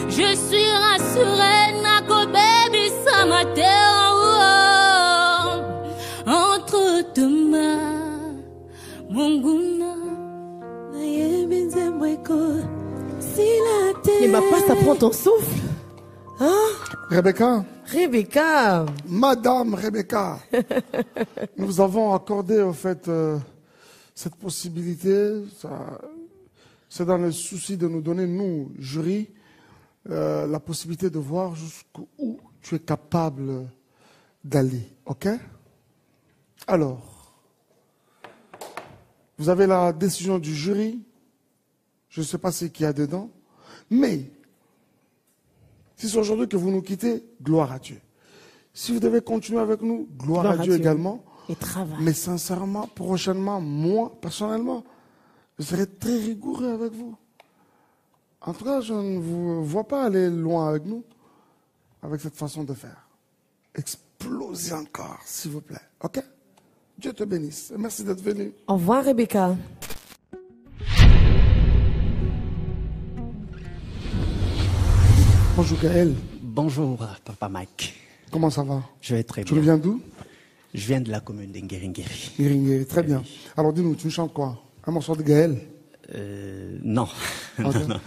je suis rassuré na kobebisa mateo. Entre deux mains, monguna Mais ma passe, ça prend ton souffle. Hein? Rebecca. Rebecca. Madame Rebecca. Nous avons accordé, au fait, cette possibilité. C'est dans le souci de nous donner, nous, jury, la possibilité de voir jusqu'où tu es capable d'aller. OK? Alors, vous avez la décision du jury. Je ne sais pas ce qu'il y a dedans. Mais, si c'est aujourd'hui que vous nous quittez, gloire à Dieu. Si vous devez continuer avec nous, gloire à Dieu également. Et travail. Mais sincèrement, prochainement, moi, personnellement, je serai très rigoureux avec vous. En tout cas, je ne vous vois pas aller loin avec nous, avec cette façon de faire. Explosez encore, s'il vous plaît. OK? Dieu te bénisse. Merci d'être venu. Au revoir, Rebecca. Bonjour Gaël. Bonjour Papa Mike. Comment ça va? Je vais très bien. Tu viens d'où? Je viens de la commune d'Ngiringiri. Ngiringiri, très bien. Alors dis-nous, tu chantes quoi? Un morceau de Gaël? Non. Okay. Non.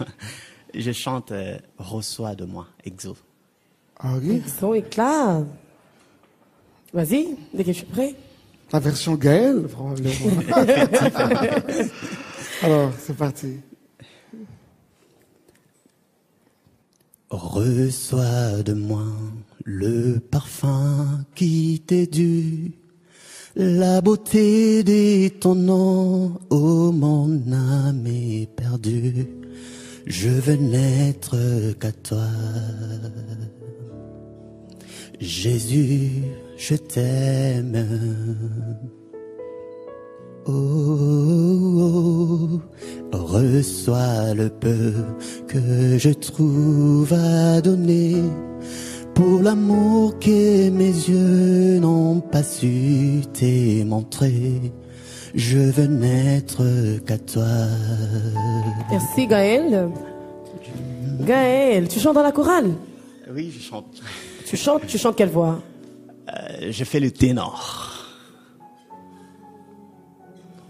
Je chante Reçois de moi, Exo. Ah oui? Exo, éclat. Vas-y, dès que je suis prêt. La version Gaël, probablement. Alors, c'est parti. Reçois de moi le parfum qui t'est dû, la beauté de ton nom, oh mon âme est perdue, je veux n'être qu'à toi. Jésus, je t'aime. Oh, reçois le peu que je trouve à donner pour l'amour que mes yeux n'ont pas su te montrer. Je veux n'être qu'à toi. Merci Gaël. Gaël, tu chantes dans la chorale? Oui, je chante. Tu chantes quelle voix? Je fais le ténor.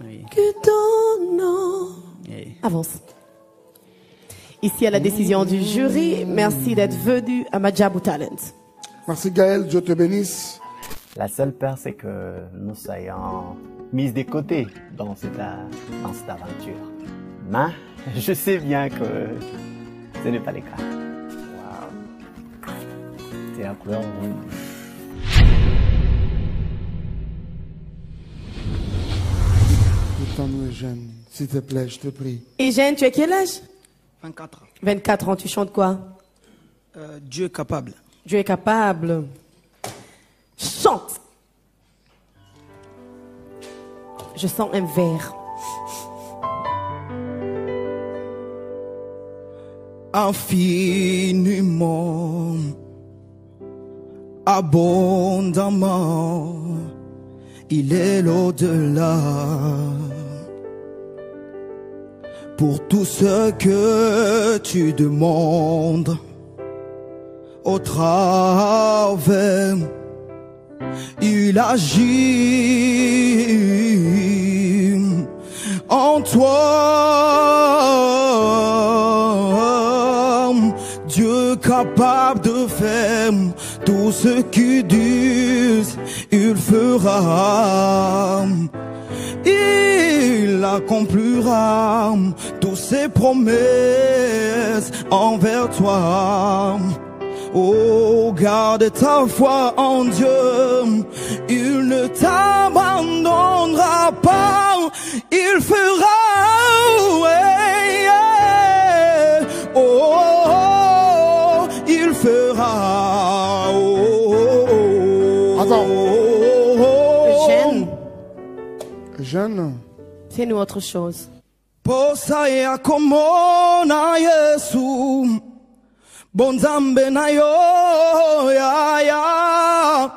Oui. Que ton nom. Avance. Ici à la décision du jury, merci d'être venu à Madjabou Talent. Merci Gaël, Dieu te bénisse. La seule peur, c'est que nous soyons mis de côté dans cette aventure. Mais je sais bien que ce n'est pas le cas. Wow. C'est la couleur rouge. Nous Eugène, s'il te plaît, je te prie. Eugène, tu as quel âge? 24 ans. 24 ans, tu chantes quoi? Dieu est capable. Dieu est capable. Chante. Je sens un verre. Infiniment, abondamment, il est l'au-delà. Pour tout ce que tu demandes, au travers, il agit en toi. Dieu capable de faire tout ce qu'il dit, il fera. Il accomplira toutes ses promesses envers toi. Oh, garde ta foi en Dieu, il ne t'abandonnera pas, il fera. Ouais, yeah. Oh, oh, oh, il fera. Oh, oh, oh. Attends. Eugène. Eugène. Fais-nous autre chose. Posa ya komona Yesu bonzambe na yo ya ya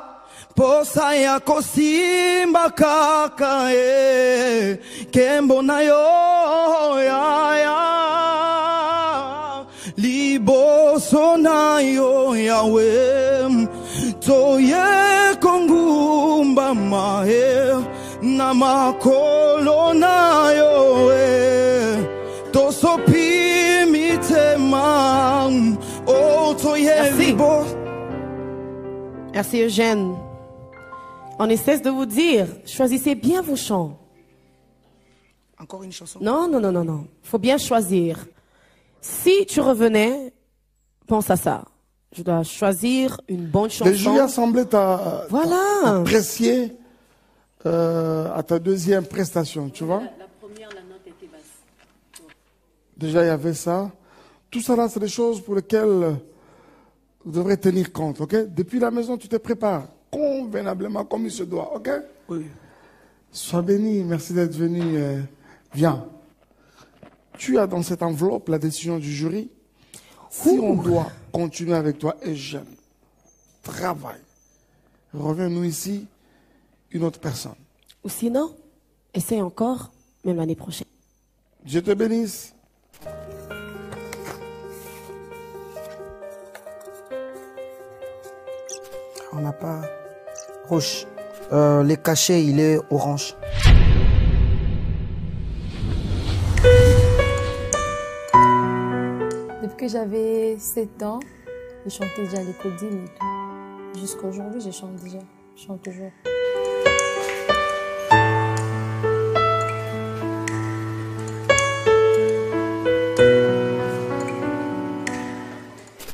posa ya kosimba kaka kembo na yo ya ya liboso na yo yawe toye kongumba mae na makolo na yo tosopi mitema o toye libo. Merci Eugène. On ne cesse de vous dire, choisissez bien vos chants. Encore une chanson? Non. Il faut bien choisir. Si tu revenais, pense à ça. Je dois choisir une bonne chanson. Les jurys semblaient apprécier à ta deuxième prestation, tu vois? La première, la note était basse. Déjà, il y avait ça. Tout ça là, c'est des choses pour lesquelles vous devrez tenir compte, ok? Depuis la maison, tu te prépares convenablement comme il se doit, ok? Oui. Sois béni, merci d'être venu. Viens. Tu as dans cette enveloppe la décision du jury. Si on doit continuer avec toi, Eugène, travaille. Reviens-nous ici, une autre personne. Ou sinon, essaye encore, même l'année prochaine. Dieu te bénisse. On n'a pas rouge. Les cachets, il est orange. Depuis que j'avais 7 ans, je chantais déjà les codines et tout. Jusqu'à aujourd'hui, je chante déjà. Je chante toujours.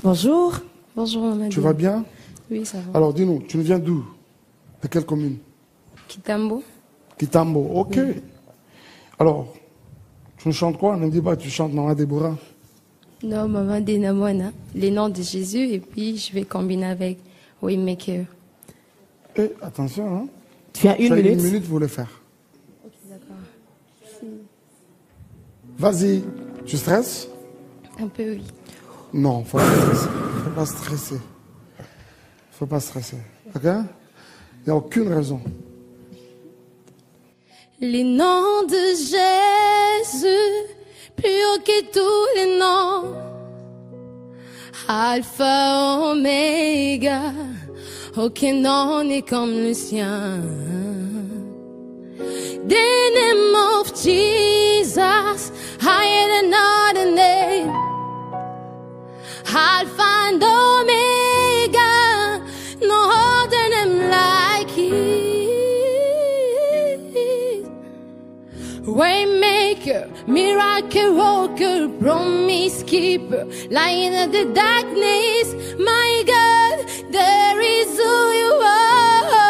Bonjour. Bonjour, maman. Tu vas bien? Oui, ça va. Alors, dis-nous, tu nous viens d'où? De quelle commune? Kitambo. Kitambo, ok. Oui. Alors, tu nous chantes quoi? Ne me dis pas, tu chantes Maman Déborah. Non, Maman Denamona, les noms de Jésus, et puis je vais combiner avec Waymaker. Et attention, hein? Tu as une minute. Une minute pour le faire. Ok, d'accord. Vas-y, tu stresses? Un peu, oui. Non, faut pas stresser. Faut pas stresser. Faut pas stresser. Ok? Il n'y a aucune raison. Les noms de Jésus, plus haut que tous les noms. Alpha, Oméga, aucun nom n'est comme le sien. The name of Jesus, higher than all the name. Alpha and Omega, no other name like it. Waymaker, miracle worker, promise keeper, light in the darkness. My God, there is who you are.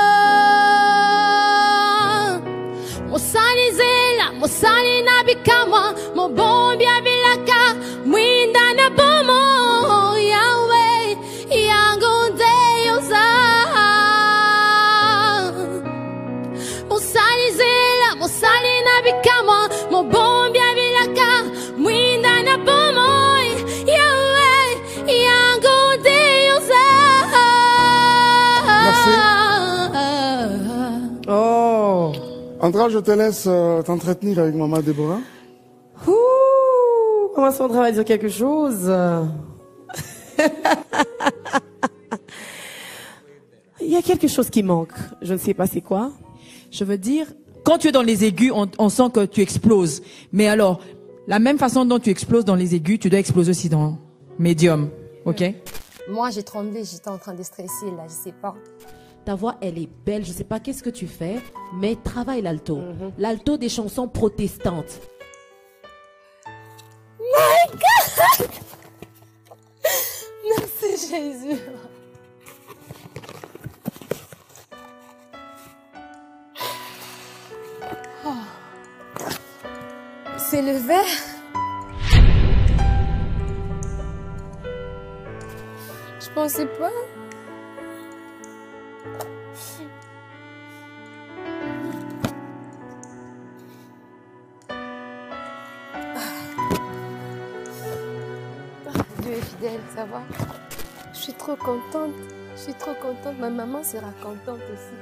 Mosani zela, mosani nabikama, mobombi abilaka, mwinda na bomo. Yahweh, yangonde yosa. Mosani zela, mosani nabikama, mobombi abilaka, mwinda na bomo. Yahweh, yangonde yosa. Merci. Oh. Andra, je te laisse t'entretenir avec Maman Déborah. Ouh, Maman Sandra va dire quelque chose. Il y a quelque chose qui manque. Je ne sais pas c'est quoi. Je veux dire, quand tu es dans les aigus, on sent que tu exploses. Mais alors, la même façon dont tu exploses dans les aigus, tu dois exploser aussi dans médium. Ok? Moi, j'ai tremblé, j'étais en train de stresser, là, je sais pas. Ta voix, elle est belle. Je sais pas qu'est-ce que tu fais, mais travaille l'alto. L'alto des chansons protestantes. My God! Merci Jésus. Oh. C'est le verre. Je pensais pas. Dieu est fidèle, ça va. Je suis trop contente. Je suis trop contente. Ma maman sera contente aussi.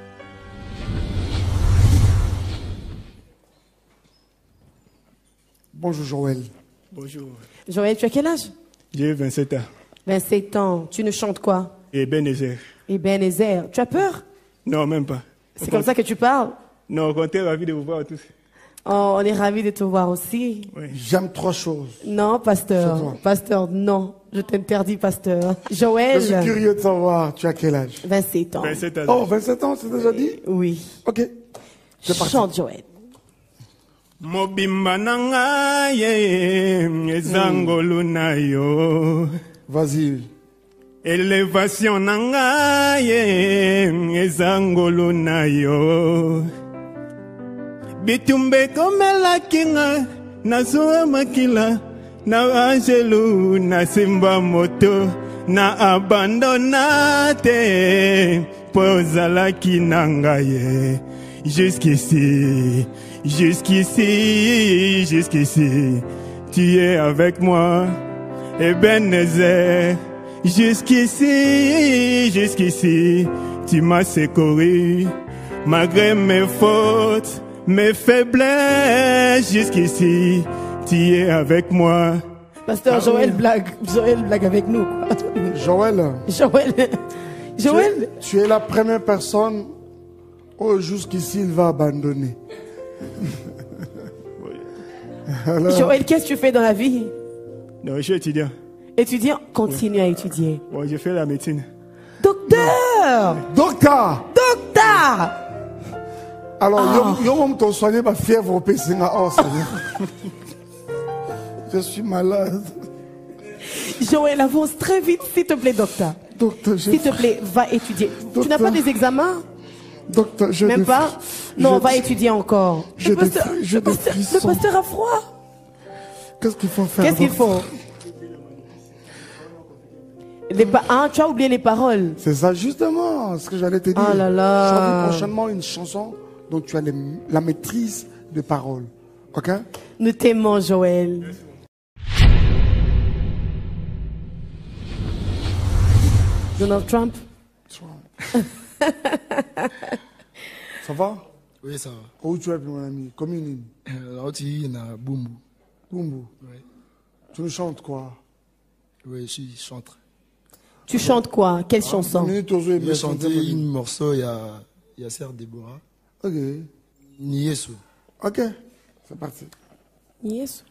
Bonjour Joël. Bonjour. Joël, tu as quel âge? J'ai 27 ans. 27 ans. Tu ne chantes quoi? Ebenezer. Ebenezer. Tu as peur? Non, même pas. C'est comme ça que tu parles? Non, au contraire, ravi de vous voir tous. Oh, on est ravis de te voir aussi. J'aime 3 choses. Non, pasteur. Pasteur, non. Je t'interdis, pasteur. Joël. Je suis curieux de savoir, tu as quel âge? 27 ans. 27 ans. Oh, 27 ans, c'est déjà dit? Oui. Ok. Chante, Joël. Mobimba nanga ye ezangolo na yo. Vas-y. Élévation nanga ye ezangolo na yo. Bitumbe komela kinga na soa makila na angelu na simba moto na abandonnate pozala kinanga ye. Jusqu'ici, jusqu'ici, jusqu'ici, tu es avec moi, Ebenezer. Jusqu'ici, jusqu'ici, tu m'as secouru, malgré mes fautes, mes faiblesses. Jusqu'ici, tu es avec moi. Pasteur Joël blague avec nous. Joël. Joël. Tu es la première personne. Oh, jusqu'ici, il va abandonner. Alors... Joël, qu'est-ce que tu fais dans la vie? Non, je suis étudiant. Étudiant? Continue à étudier. Bon, je fais la médecine. Docteur! Docteur! Docteur! Alors, yo t'ont soigné ma fièvre au Pessinga. Oh, Seigneur. Je suis malade. Joël, avance très vite, s'il te plaît, docteur. S'il te plaît, va étudier. Docteur. Tu n'as pas des examens? Docteur, même pas? Non, va étudier encore. Le pasteur a froid. Qu'est-ce qu'il faut faire? Qu'est-ce qu'il faut? Tu as oublié les paroles. C'est ça justement ce que j'allais te dire. Oh là là. Je ferai prochainement une chanson dont tu as la maîtrise des paroles. Ok? Nous t'aimons, Joël. Donald Trump. Ça va? Oui, ça va. Où tu es, mon ami? Commune. Là où tu es, il y a Bumbu. Bumbu? Oui. Tu nous chantes quoi? Oui, je suis chanteur. Tu chantes quoi? Quelle chanson? J'ai chanté un morceau, il y a Serre Déborah. Ok. Niesu. Ok, c'est parti. Niesu.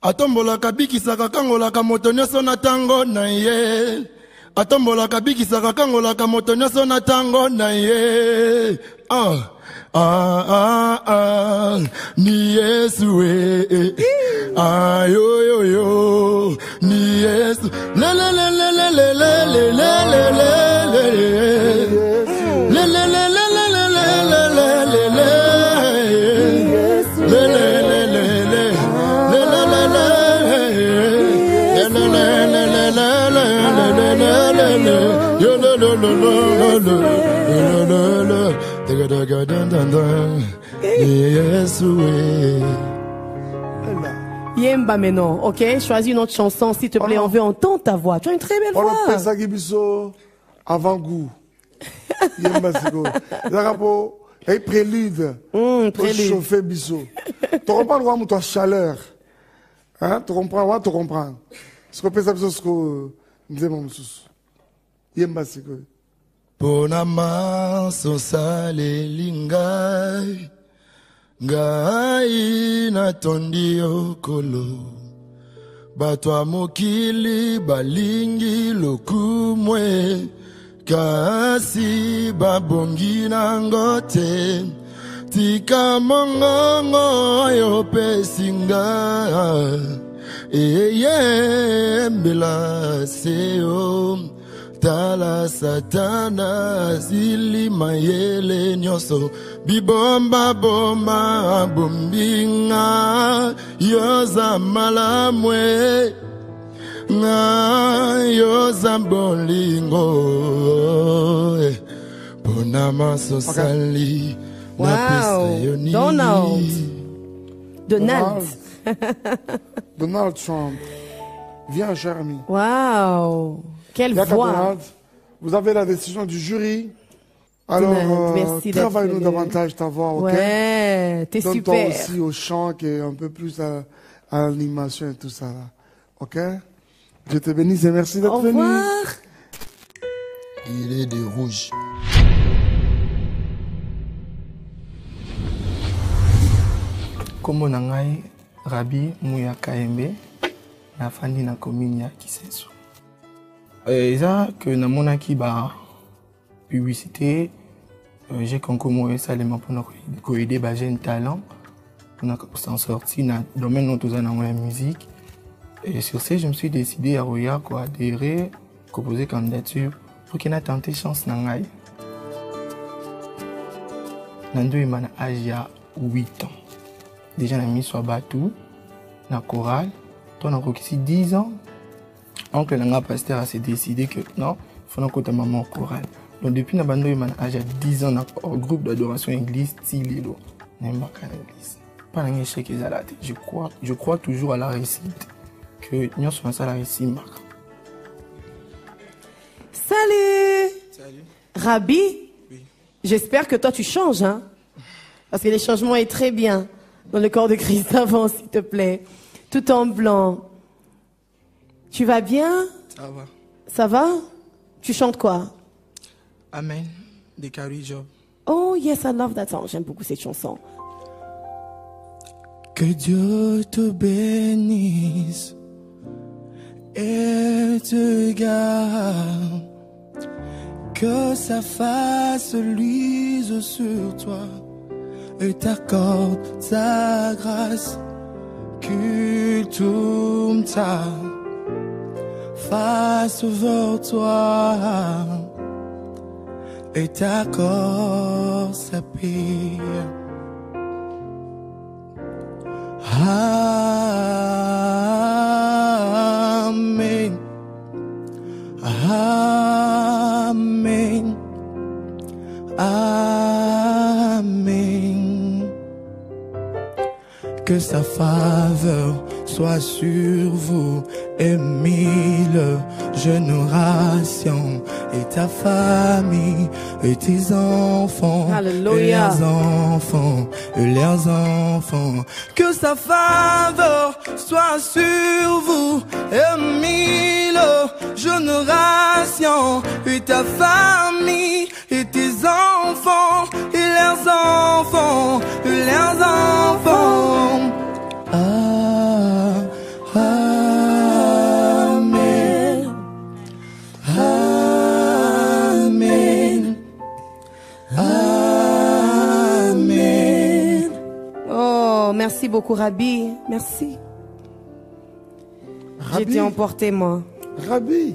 Atombolaka bikisaka kangolaka moto nyonso na tango na ye. Atombolaka bikisaka kangolaka moto nyonso na tango na ye. Ni Yesu yo yo yo ni Yesu le le le le le le le le le le le le le le Yemba maintenant, ok? Choisis une autre chanson, s'il te plaît. On veut entendre ta voix. Tu as une très belle voix. On appelle ça Gibiso avant-goût. Yemba Sigo. Zarapo, et prélude. Pour chauffer Bisso. Tu comprends le roi, toi, chaleur. Hein? Tu comprends, tu comprends. Ce qu'on peut savoir, c'est ce que nous aimons. Yemba Sigo. Ponama sosale ngai ngai natondi okolo batwa mokili balingi lokumwe kasi babongi nango te tika mongongo yo pesinga eyembela seo tala satana zili mayele nyoso bibomba bomba bombinga yoza malamwe nga yoza bolingo ponama sosali wow. Donald Trump. Viens, cher ami. Wow. Quelle voix. Vous avez la décision du jury. Alors, travaille-nous davantage ta voix, ok? Ouais, t'es super. Donne-toi aussi au chant et un peu plus à l'animation et tout ça, là. Ok? Je te bénisse et merci d'être venu. Au revoir. Il est de rouge. Kombo na ngai Rabi Muya Kaembe na fandi na commune ya Kisenso. Eza que na monaki ba publicité j'ai concours moi salement pour aider ba jeune talent pour s'en sortir dans le domaine où tous en la musique. Et sur ce, je me suis décidé à adhérer, proposer candidature pour qu'il ait tenté chance dans ngai. Nando il m'a âge il y a 8 ans. Déjà j'ai mis sur bateau, na chorale, toi on a ici 10 ans. Oncle Nanga pasteur s'est décidé que non, il faut qu'on maman au chorale. Donc depuis na bando il m'a âge 10 ans au groupe d'adoration église Tililo. N'importe quelle église. Pas un échec exalaté. Je crois toujours à la réussite. Que nous sommes à la réussite. Salut. Salut. Rabi. Oui. J'espère que toi tu changes, hein. Parce que les changements est très bien. Dans le corps de Christ, avant, s'il te plaît. Tout en blanc. Tu vas bien? Ça va. Ça va? Tu chantes quoi? Amen. De Carrie Job. Oh yes, I love that song. J'aime beaucoup cette chanson. Que Dieu te bénisse et te garde. Que sa face luise sur toi et t'accorde sa grâce. Qu'il tourne ta face vers toi et t'accorde sa paix. Amen. Amen. Amen. Que sa faveur soit sur vous et 1000 générations et ta famille et tes enfants. Alléluia. Et leurs enfants et leurs enfants. Que sa faveur soit sur vous et 1000 générations et ta famille et tes enfants et leurs enfants et leurs enfants. Amen. Amen. Amen. Oh, merci beaucoup, Rabi. Merci. Rabi. J'étais emporté, moi. Rabi.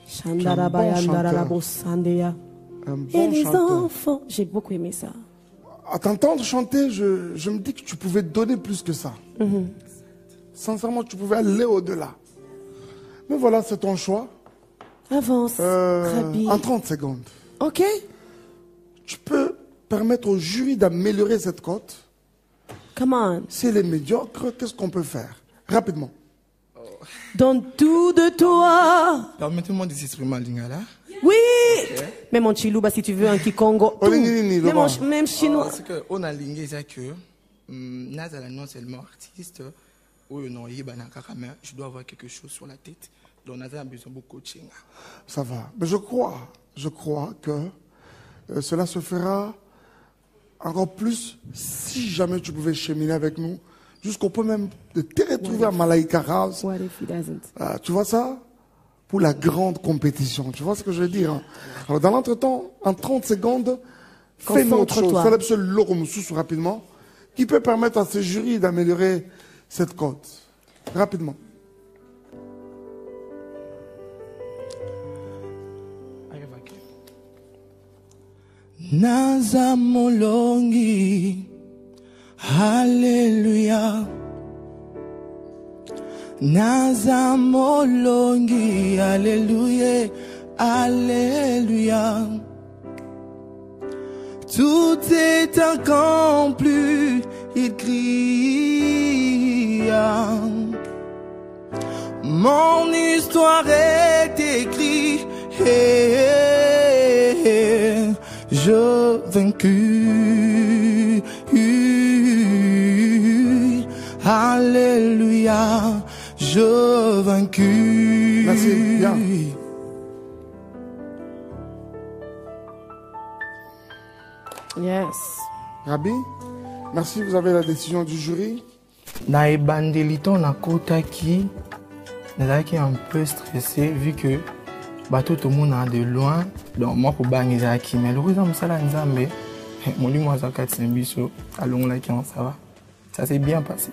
Chandarabaya, chanteur. Sandeya. Un bon Et les chanteur. enfants. J'ai beaucoup aimé ça. À t'entendre chanter, je me dis que tu pouvais donner plus que ça. Sincèrement, tu pouvais aller au-delà. Mais voilà, c'est ton choix. Avance, Rabi. En 30 secondes. Ok. Tu peux permettre au jury d'améliorer cette cote. Come on. Si elle est médiocre, qu'est-ce qu'on peut faire? Rapidement. Donne tout de toi. Permettez-moi de s'exprimer en lingala. Oui. Okay. Même en Chiluba, si tu veux, en Kikongo. tout. Même chinois. Parce que on a lingé ça que Nazala non seulement artiste, ou non, je dois avoir quelque chose sur la tête. Donc Nazala a besoin de coaching. Ça va. Mais je crois que cela se fera encore plus si jamais tu pouvais cheminer avec nous jusqu'au point même de te retrouver à Malaika House. What if he doesn't? Tu vois ça? Pour la grande compétition. Tu vois ce que je veux dire? Hein? Alors dans l'entretemps, en 30 secondes, fais une autre chose. Fais l'absolu Loromoussous rapidement, qui peut permettre à ce jury d'améliorer cette cote. Rapidement. Naza molongi, Alléluia. Naza molongi, Alléluia, Alléluia. Tout est accompli, il crie. Mon histoire est écrite. Je vaincu. Alléluia, je vaincu. Merci, bien. Yes. Rabi, Merci, vous avez la décision du jury. Na ebandelito na kotaki, nazalaki un peu stressé vu que bateau tout le monde a de loin. Donc moi pour bang ezalaki mais le résultat mosala nzambe molimo azaka tsembiso alongolaki en ça va. Ça s'est bien passé.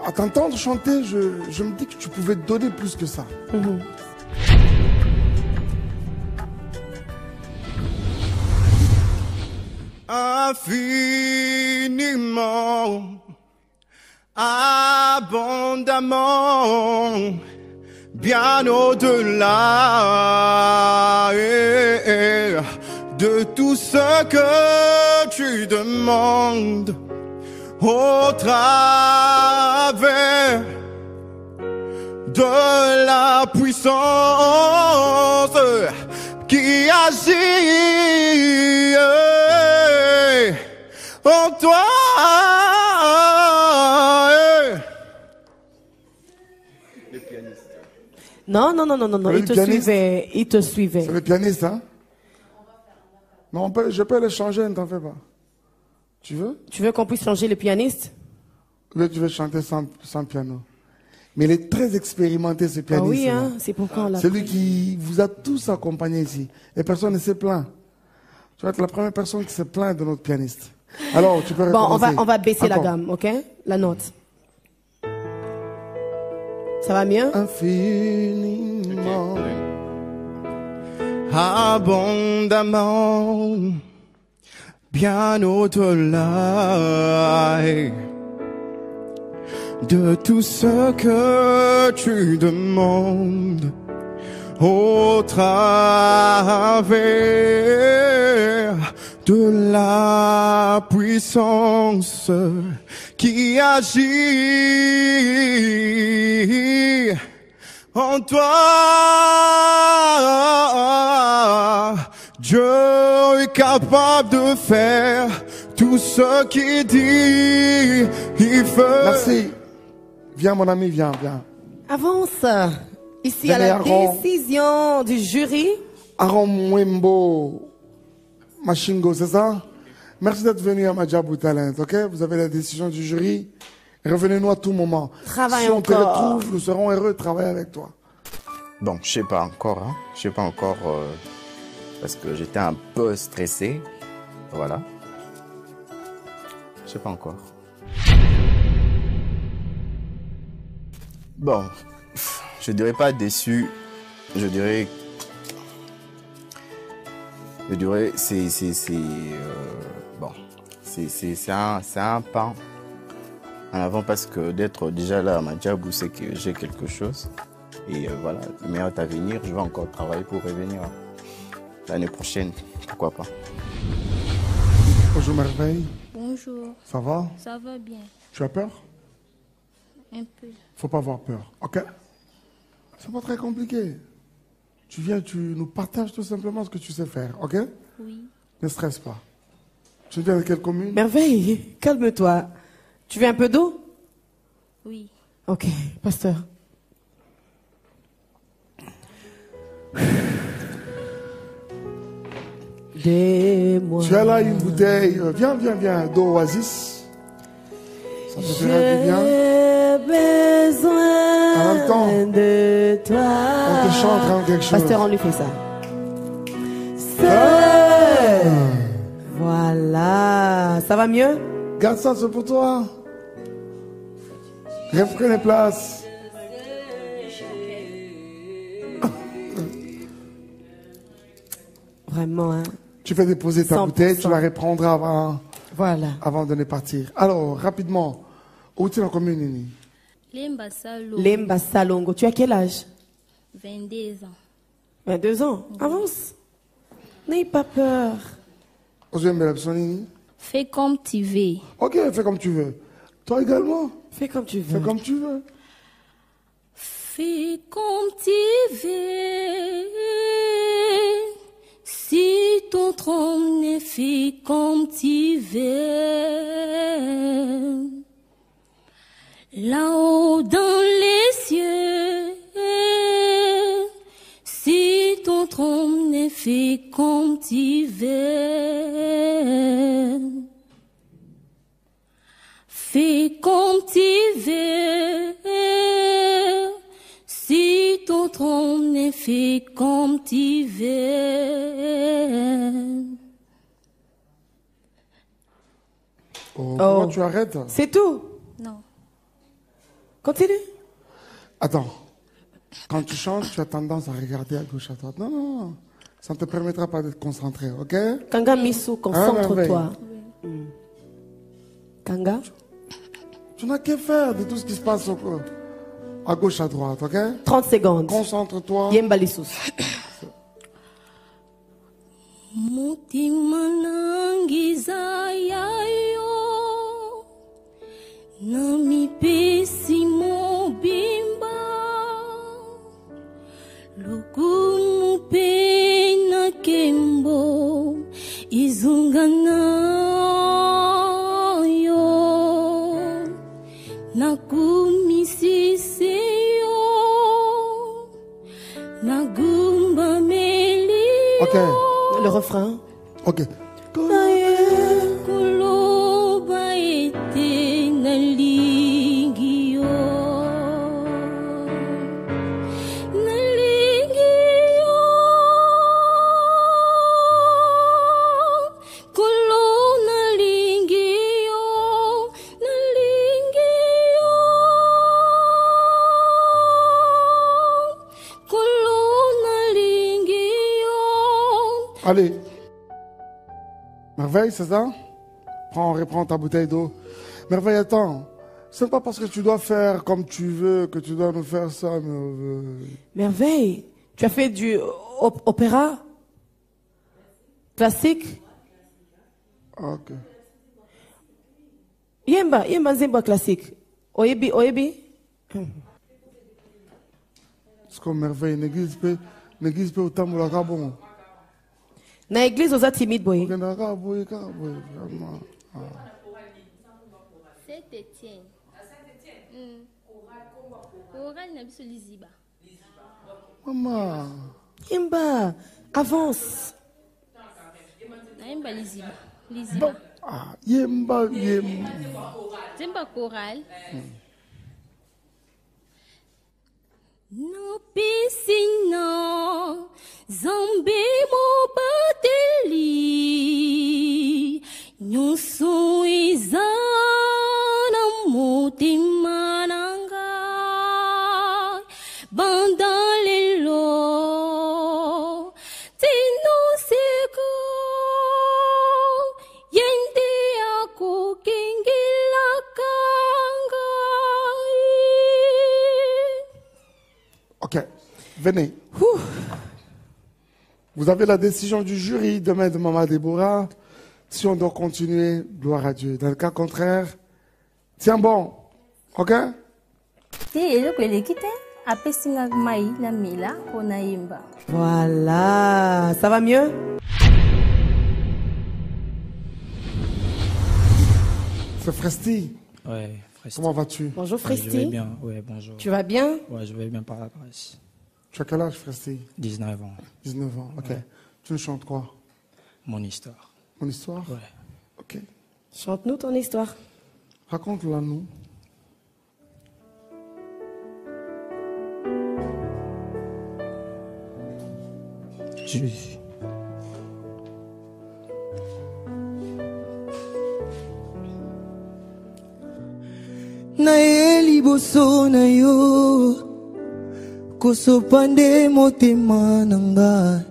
À t'entendre chanter, je me dis que tu pouvais te donner plus que ça. Infiniment, abondamment, bien au-delà de tout ce que tu demandes au travers de la puissance qui agit en toi. Non, il te suivait. C'est le pianiste, hein? Non, je peux le changer, ne t'en fais pas. Tu veux? Tu veux qu'on puisse changer le pianiste? Oui, tu veux chanter sans piano. Mais il est très expérimenté, ce pianiste. Ah oui, hein, c'est pourquoi on l'a Celui pris. qui vous a tous accompagnés ici. Et personne ne s'est plaint. Tu vas être la première personne qui s'est plaint de notre pianiste. Alors, tu peux recommencer. Bon, on va baisser la Encore. gamme, ok? La note. Ça va mieux? Infiniment. Abondamment, bien au-delà de tout ce que tu demandes au travers de la puissance qui agit en toi. Dieu est capable de faire tout ce qu'il dit, il fait. Merci. Viens, mon ami, viens. Avance. Ici, Venez, à la Aaron. décision du jury. Aaron Mwembo Machingo, c'est ça? Merci d'être venu à Madjabou Talent, ok? Vous avez la décision du jury. Revenez-nous à tout moment. Travaille si on te encore. retrouve, nous serons heureux de travailler avec toi. Bon, je sais pas encore, hein. Je sais pas encore parce que j'étais un peu stressé. Voilà. Je sais pas encore. Bon, je dirais pas déçu. Je dirais c'est bon, c'est un pas en avant parce que d'être déjà là à Madjabou, c'est que j'ai quelque chose. Et voilà, le meilleur à venir, je vais encore travailler pour revenir l'année prochaine, pourquoi pas. Bonjour Merveille, Bonjour. ça va? Ça va bien. Tu as peur? Un peu. Faut pas avoir peur, ok? C'est pas très compliqué. Tu viens, tu nous partages tout simplement ce que tu sais faire, ok? Oui. Ne stresse pas. Tu viens de quelle commune? Merveille, calme-toi. Tu veux un peu d'eau? Oui. Ok, pasteur. Des-moi. Tu as là une bouteille, viens, d'eau Oasis. Ça te fera du bien. J'ai besoin En même temps, de toi. on te chante quelque chose. Pasteur, on lui fait ça. Seul. Voilà. Ça va mieux? Garde ça, c'est pour toi. Reprenez place. Vraiment, hein. Tu fais déposer ta 100%. bouteille, tu la reprendras avant de partir. Alors, rapidement, où tu es la commune? Lemba Salo. Lemba Salongo. Tu as quel âge? 22 ans. 22 ans. Avance. N'aie pas peur. Fais comme tu veux. Ok, fais comme tu veux. Toi également? Fais comme tu veux. Fais comme tu veux. Fais comme tu veux. Si ton trône est fait comme tu veux. Là-haut dans les cieux. Si ton trône est fait comme tu veux. fais comme tu veux. Si ton trône est fait comme tu veux. Oh, pourquoi tu arrêtes? C'est tout? Non. Continue. Attends. Quand tu chantes, tu as tendance à regarder à gauche, à droite. Non, non, non. Ça ne te permettra pas d'être concentré, ok? Kanga Missou, concentre-toi. Kanga? Tu n'as qu'à faire de tout ce qui se passe à gauche, à droite, ok? 30 secondes. Concentre-toi. Yemba Lissous. Mutima nangiza yayo nami pesi mobimba lukumu pena kembo izungana yo nakumisiseyo nagumba meli. Ok. Le refrain. Ok. Kuloba ete nalingi yo. Nalingi yo. Kulo nalingi yo. Nalingi yo. Kulo nalingi yo. Allez. Merveille, c'est ça? Reprends ta bouteille d'eau. Merveille, attends. Ce n'est pas parce que tu dois faire comme tu veux que tu dois nous faire ça, Merveille. Merveille, tu as fait du opéra classique? Ok. Yemba Zemba classique. Oyebi. C'est comme Merveille, n'église pas autant de la cabon. Na église aux timide boy. Saint-Étienne. Oral na biso Liziba. Maman. Yemba, avance. Naimba Liziba. Liziba. Ah, Yemba. Zemba choral. No piscina, zambi mo bateli, nyusu izana mutima nanga, bandalelo, tino seko, yende ako kingila kanga. Ok, venez. Vous avez la décision du jury demain de Maman Déborah. Si on doit continuer, gloire à Dieu. Dans le cas contraire, tiens bon. Ok? Voilà, ça va mieux? C'est Fresti. Ouais, Fresti. Comment vas-tu? Bonjour Fresti. Je vais bien, ouais, bonjour. Tu vas bien? Ouais, je vais bien par la grâce. Tu as quel âge, Fresti? 19 ans. 19 ans, ok. Ouais. Tu nous chantes quoi? Mon histoire. Mon histoire? Ouais. Ok. Chante-nous ton histoire. Raconte-la nous. Jésus. Naye liboso na yo kosopande motema na ngai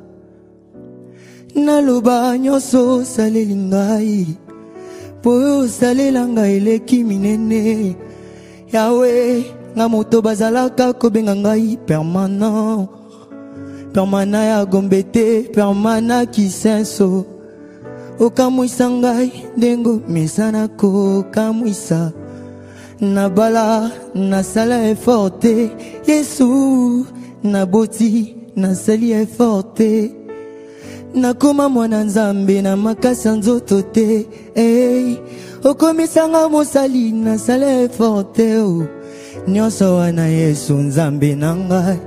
naloba nyonso saleli ngai po osalela ngai eleki minene yawe nga moto bazalaka kobenga ngai permanent ya gombe te permanent kisenso okamwisa ngai ndengo mesana kokamwisa nabala nasala effort te yesu naboti nasali effort te nakoma mwana nzambe na makasa nzoto te okomisanga mosali nasala effort te nyonso wana yesu nzambe na ngai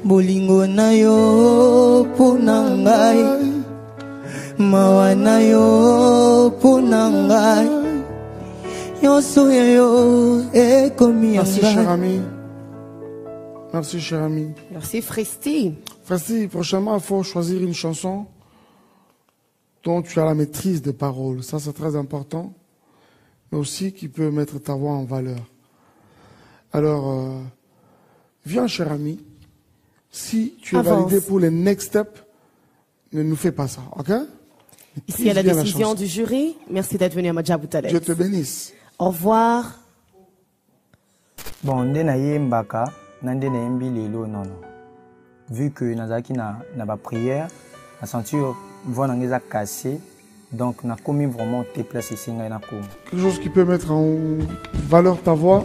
bolingo na yo mpo na ngai mawa na yo mpo na ngai nyonso yo ekomi Merci, cher ami. Merci, cher ami. Merci, Fresti. Fresti, prochainement, il faut choisir une chanson dont tu as la maîtrise des paroles. Ça, c'est très important. Mais aussi qui peut mettre ta voix en valeur. Alors, viens, cher ami. Si tu es Avance. validé pour les next steps, ne nous fais pas ça, ok? Ici à la Maîtrise bien décision chanson. du jury. Merci d'être venu à Madjabou Talent. Dieu te bénisse. Au revoir. Bon, nde na yembaka, na nde na yembi lelo nono. Vu que nazaki na ba prière, na senti voix na ngeza cassé, donc na komi vraiment te place ici ngai na komi. Quelque chose qui peut mettre en valeur ta voix,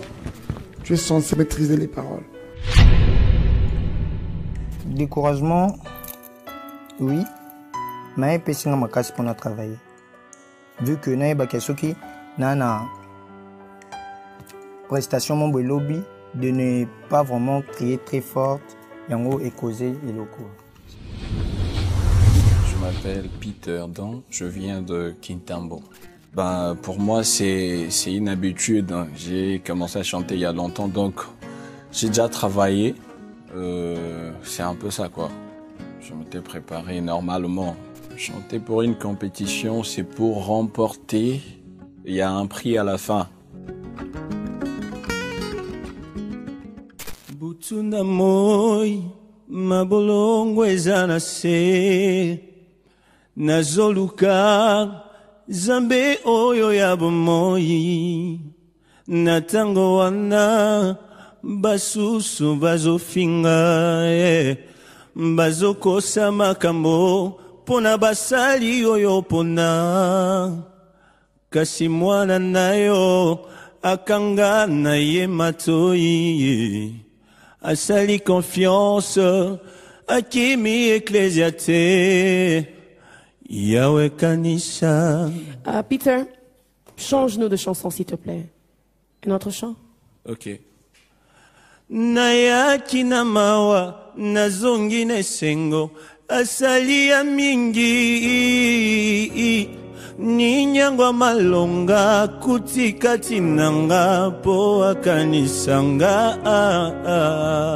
tu es censé maîtriser les paroles. Découragement, oui, mais je suis ma casse pour travailler. Vu que na yebaka soki na prestation mon lobby de ne pas vraiment crier très fort, yango et causer et locaux. Je m'appelle Peter Dan, je viens de Kintambo. Ben, pour moi, c'est une habitude. Hein. J'ai commencé à chanter il y a longtemps, donc j'ai déjà travaillé. C'est un peu ça, quoi. Je m'étais préparé normalement. Chanter pour une compétition, c'est pour remporter. Il y a un prix à la fin. Butunda moi, mabolongo ezana se. Nazoluka, zambe oyo ya bomoi. Natango wana, basusu bazofinga. Bazokosa makambo, pona basali oyo pona. Kasi mwana nayo, akanga na ye matoi. Asali confiance, akimi ecclésiate. Yahweh kanisa. Peter, change-nous de chanson, s'il te plaît. Un autre chant? Ok. Nayaki na mawa, nazongi nesengo, asali ya mingi. Ninyangwa malonga, kutikati nanga, po akanisanga.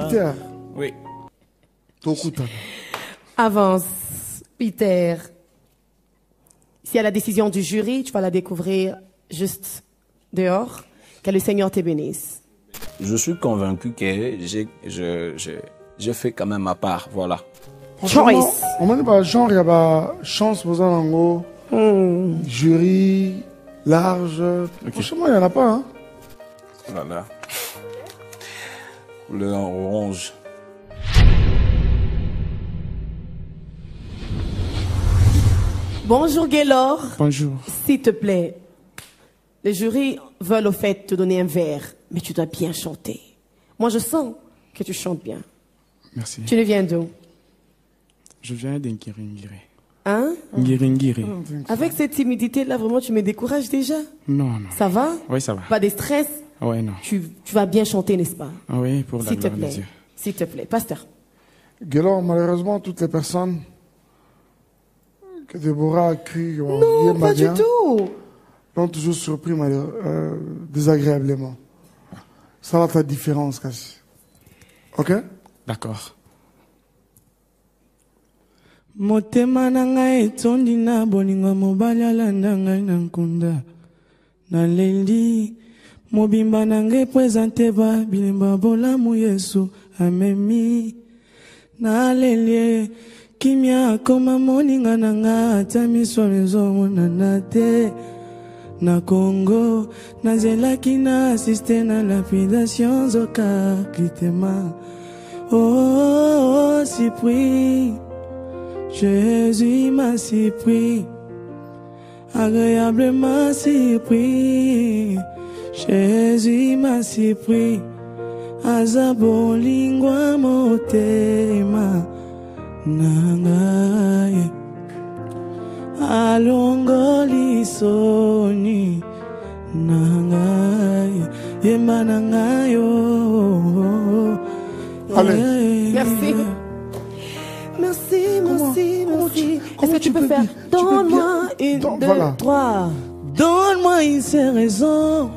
Peter. Oui. Avance, Peter. Si à la décision du jury, tu vas la découvrir juste dehors. Que le Seigneur te bénisse. Je suis convaincu que j'ai fait quand même ma part, voilà. Franchement, on m'a dit bah genre il y a bah chance pour en haut, jury large. Franchement il y en a pas hein. Voilà. Couleur orange. Bonjour Gaylor. Bonjour. S'il te plaît, les jurys veulent au fait te donner un verre, mais tu dois bien chanter. Moi je sens que tu chantes bien. Merci. Tu ne viens d'où? Je viens d'Ngiringiri. Hein? Ngiringiri. Avec cette timidité-là, vraiment, tu me décourages déjà. Non, non. Ça va? Oui, ça va. Pas de stress? Oui, non. Tu vas bien chanter, n'est-ce pas? Oui, pour la S'il te gloire de plaît. Dieu. S'il te plaît. Pasteur. Gaylor, malheureusement, toutes les personnes que Déborah a cru Non, pas du tout. l'ont toujours surpris désagréablement. Ça va ta différence, Cassie. Ok? D'accord. Motema na ngai etondi na bolingo mobali alanda ngai na nkunda naleli mobimba na ngai présente ba bilemba bolamu Yesu amemi naleli kimia akoma moninga na nga ata miso ezomonana te na Congo nazelaki na asiste na lapidation zoka clitema oh surpris Jésus m'a surpris, agréablement surpris. Jésus m'a surpris, azabolingwa motema nangaye, alongoli soni nangaye, yemba nangayo. Allez. Merci. Merci, merci, merci. Est-ce que tu peux faire? Donne-moi une, deux, voilà. trois. Donne-moi une seule raison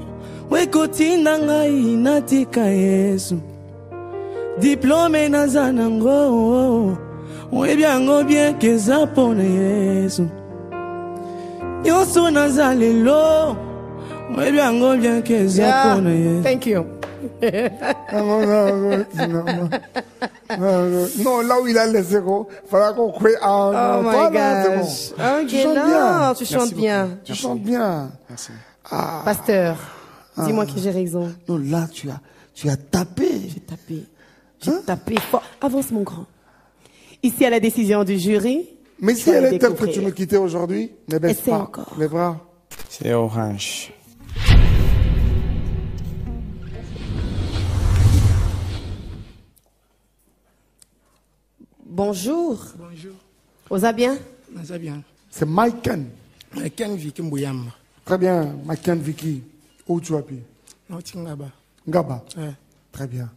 wekotinda ngai natika Yesu diplôme naza nango oyebi yango bien keza mpona Yesu nyonso naza lelo oyebi yango bien keza mpona Yesu. Thank you. Non, là où il a laissé, il fallait qu'on crée un. Oh my gosh. Ok, non, tu chantes bien. Tu chantes bien. Merci. Ah. Pasteur, dis-moi que j'ai raison. Non, là, tu as tapé. J'ai tapé. J'ai tapé fort. Avance, mon grand. Ici, à la décision du jury. Mais si elle était que tu me quittais aujourd'hui, ne baisse pas encore les bras. C'est orange. Bonjour. Bonjour. Osa bien? Osa bien. C'est Maiken. Maiken Vicky Mbouyamba. Très bien, Maiken Vicky. Où tu habites? Non, Ngaba. Ngaba? Ouais. Très bien.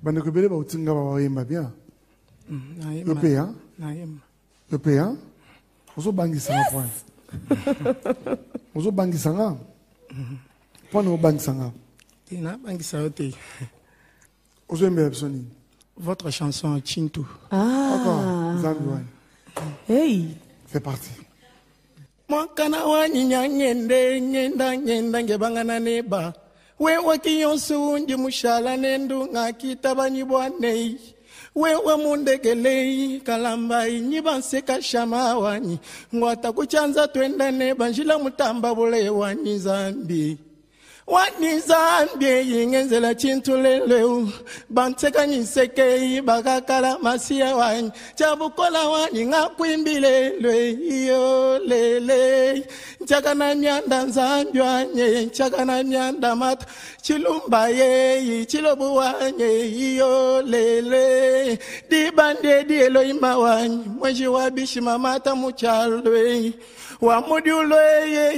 Bande que bele ba Ngaba ba yemba bien. Le pays, hein? Le pays, hein? Ozo bangi sanga point. Ozo bangi sanga. Point no bangi sanga. Tina bangi saote. Ozo yemba epsoni. Votre chanson Chintu. Ah. Encore. Zambiwan. Hey. C'est parti. Mwakana wani nyangende nyenda nyenda ngebangana neba. Wewe kiyonsu ndi mushala nendu ngakitabanyi bwanei. Wewe mundegelei kalambai nyibanseka shamawanyi. Ngwata kuchanza twenda neba njila mutamba bule wani Zambi. Wani Zambi yingenzela Chintu leleu. Banteka nyiseke bagakala masia wanyi. Chabukola wani ngakwimbile lwe iyo lele. Chakana nyanda Zambi wanye. Chakana nyanda mata. Chilumba ye chilobu wanye iyo lele. Di bande di Elohima wanyi. Mwenji wabishi mamata muchalwe. Wamudulwe ye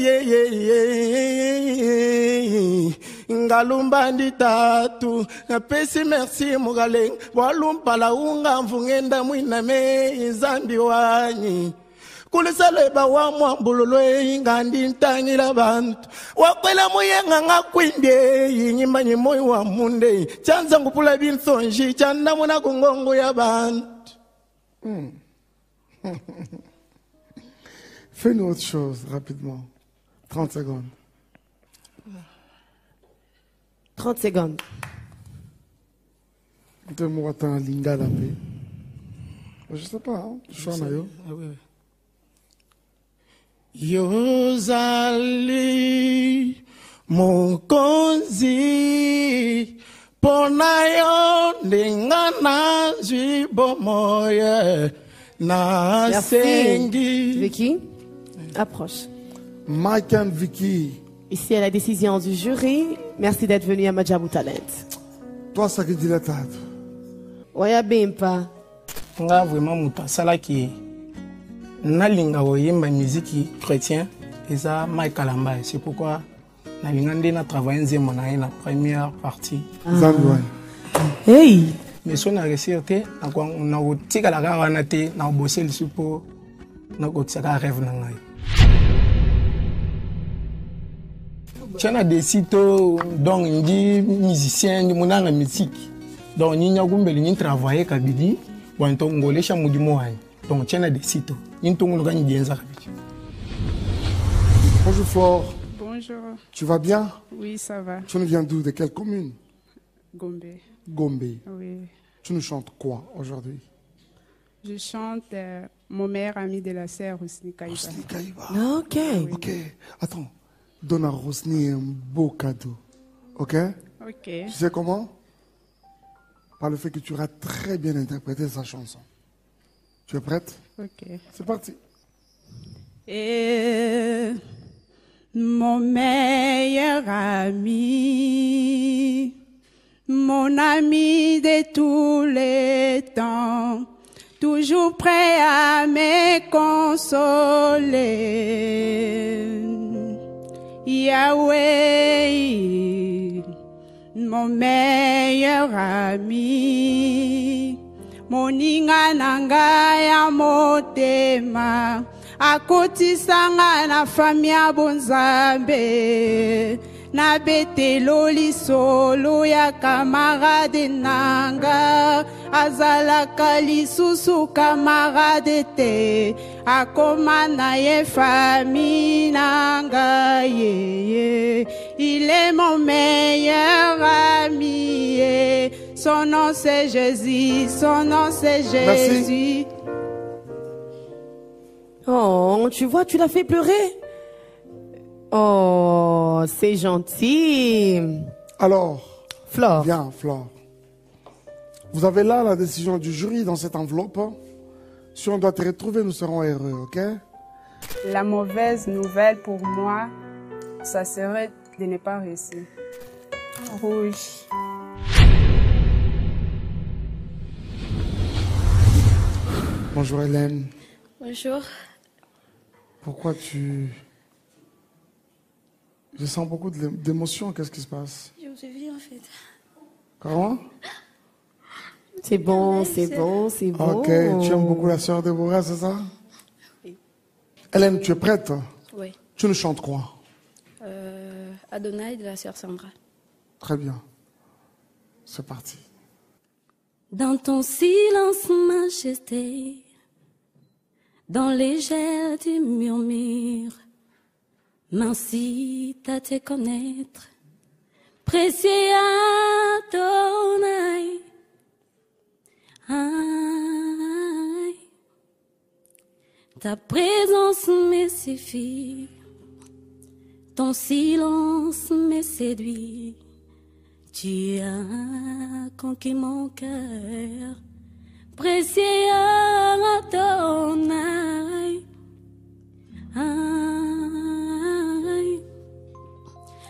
ngalumba nditatu napesi merci mugaleng walumpa la unga mvungenda mwiname Zambi wanyi kulisaleba wa mwambululwe ngandi ntanyira bantu wakwela muyenga ngakwimbye yinyimba nyimoyi wa munde chanza ngupula binsonji chanda muna kungongo ya bantu. Fais-nous autre chose, rapidement. 30 secondes. 30 secondes. Donne-moi un lingala. Je sais pas, hein? Je suis en ayo. Yozali mokonzi ponayo ndingana zibomoye na sengi. Vicky, approche. Maiken Vicky. Ici à la décision du jury. Merci d'être venu à Majabu Talent. Toi, ça qui dit la tête. Oya bimpa. Nga vraiment muta salaki nalinga oyemba musique chrétien eza Mike Kalamba. C'est pourquoi nalinga ndena travailler nzembo na la première partie. Zambiwan. Hey. Mais si on a réussi, on a aussi la wana te na bosser le support na ko tsaka rêve na ngai. Tiana des sites donc ndi musicien ndi monanga musique. Donc ni nyagumbeli ni travailler kabidi wanto ngolesha mudimo wani. Donc tiana des sites ni tongo ngani dienza kabidi. Bonjour Flore. Bonjour. Tu vas bien? Oui, ça va. Tu nous viens d'où? De quelle commune? Gombe. Gombe. Oui. Tu nous chantes quoi aujourd'hui? Je chante Mon meilleur ami de la sœur Rosny Kaiba. Rosny Kaiba. Ok. Oui. Ok. Attends. Donne à Rosny un beau cadeau. Ok? Ok. Tu sais comment? Par le fait que tu auras très bien interprété sa chanson. Tu es prête? Ok. C'est parti. Et mon meilleur ami, mon ami de tous les temps, toujours prêt à me consoler. Yahweh, mon meilleur ami, moninga nanga ya motema, akotisanga na famille ya bonzambe, na betelo lisolo ya camarade nanga azalaka lisusu camarade te akoma na ye fami nanga ye il est mon meilleur ami son nom c'est Jésus, son nom c'est Jésus. Oh, tu vois, tu l'as fait pleurer. Oh, c'est gentil. Alors, Flore. Viens, Flore. Vous avez là la décision du jury dans cette enveloppe. Si on doit te retrouver, nous serons heureux, ok? La mauvaise nouvelle pour moi, ça serait de ne pas réussir. Rouge. Bonjour Hélène. Bonjour. Pourquoi tu... Je sens beaucoup d'émotions, qu'est-ce qui se passe? Je vous ai vu en fait. Comment? C'est bon, c'est bon, c'est bon. Ok, tu aimes beaucoup la sœur Déborah, c'est ça? Oui. Hélène, tu es prête? Oui. Tu nous chantes quoi? Adonai de la sœur Sandra. Très bien. C'est parti. Dans ton silence, majesté, dans les gels du murmure, m'incite à te connaître, précieux Adonai. Aïe. Ta présence me suffit, ton silence me séduit. Tu as conquis mon cœur, précieux Adonai. Aïe.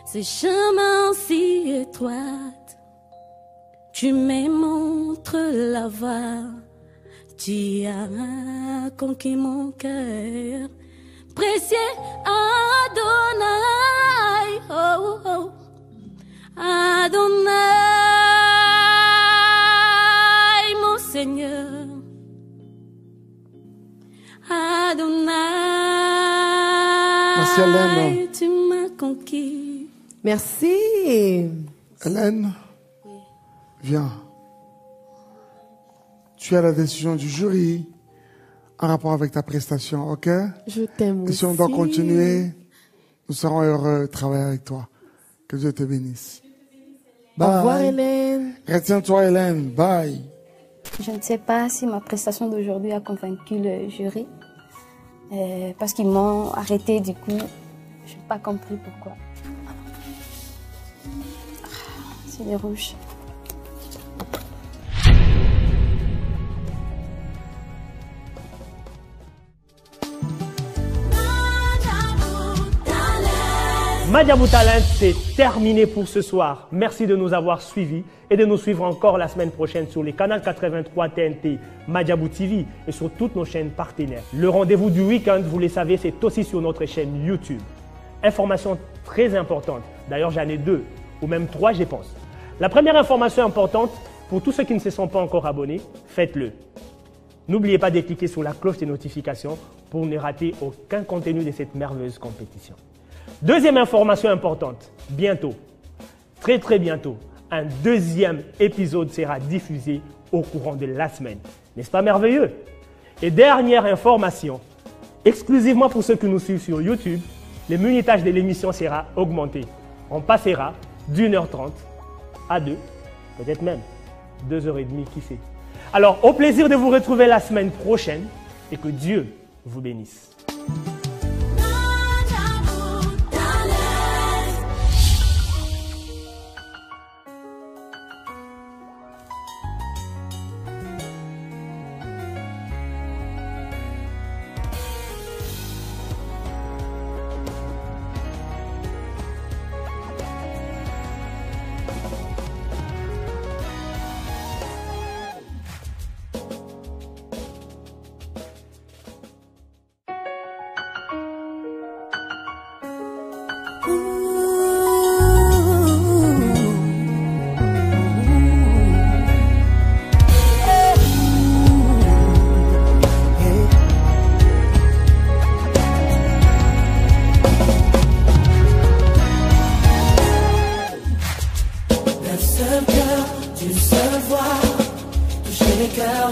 Ce chemin si étroit, tu me montres la voie. Tu as conquis mon cœur, précieux Adonai. Oh, oh. Adonai, mon Seigneur. Adonai, merci Hélène. Tu m'as conquis. Merci. Hélène, viens. Tu as la décision du jury en rapport avec ta prestation, ok? Je t'aime aussi. Et si on doit continuer, nous serons heureux de travailler avec toi. Que Dieu te bénisse. Bye. Au revoir Hélène. Retiens-toi Hélène, bye. Je ne sais pas si ma prestation d'aujourd'hui a convaincu le jury. Parce qu'ils m'ont arrêté, du coup, je n'ai pas compris pourquoi. C'est les rouges. Madjabou Talent, c'est terminé pour ce soir. Merci de nous avoir suivis et de nous suivre encore la semaine prochaine sur les canaux 83 TNT, Madjabou TV et sur toutes nos chaînes partenaires. Le rendez-vous du week-end, vous le savez, c'est aussi sur notre chaîne YouTube. Information très importante, d'ailleurs j'en ai 2 ou même 3 je pense. La première information importante, pour tous ceux qui ne se sont pas encore abonnés, faites-le. N'oubliez pas de cliquer sur la cloche de notification pour ne rater aucun contenu de cette merveilleuse compétition. Deuxième information importante, bientôt, très bientôt, un deuxième épisode sera diffusé au courant de la semaine. N'est-ce pas merveilleux? Et dernière information, exclusivement pour ceux qui nous suivent sur YouTube, le minutage de l'émission sera augmenté. On passera d'1h30 à 2, peut-être même 2h30, qui sait. Alors, au plaisir de vous retrouver la semaine prochaine et que Dieu vous bénisse.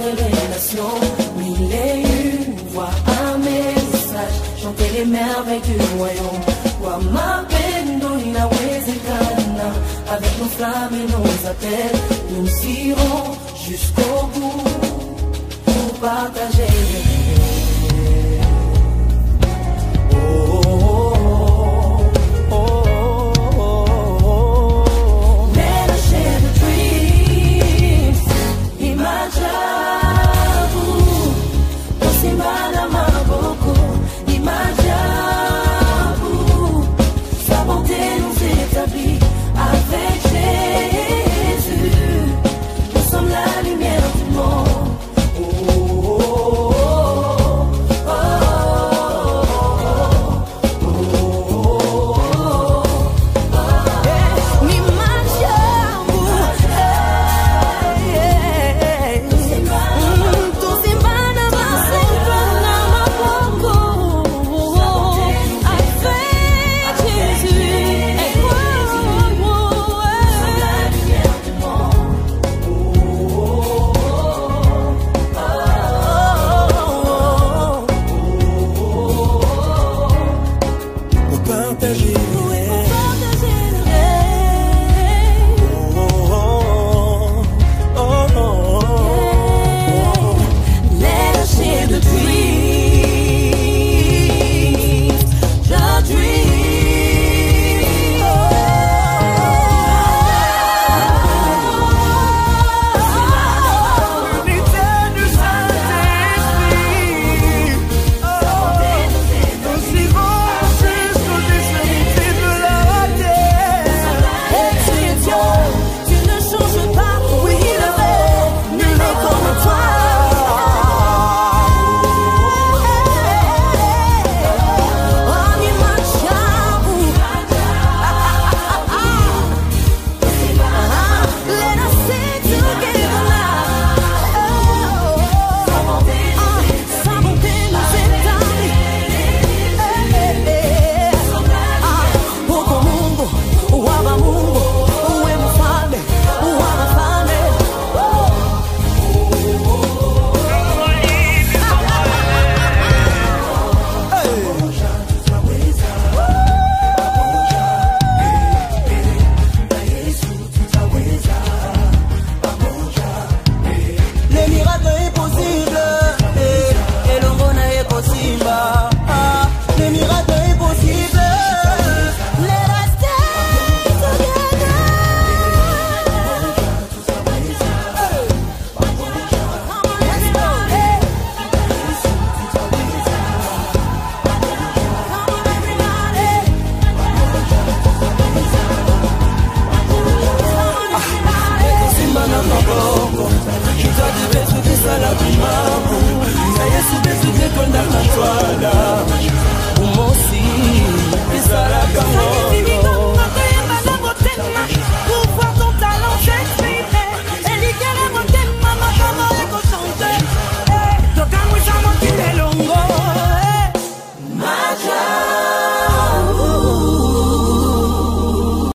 et les nations. Mille et une voix, un message, chanter les merveilles du royaume. Wamapendo inawezekana, avec nos flammes et nos appels, nous irons jusqu'au bout pour partager.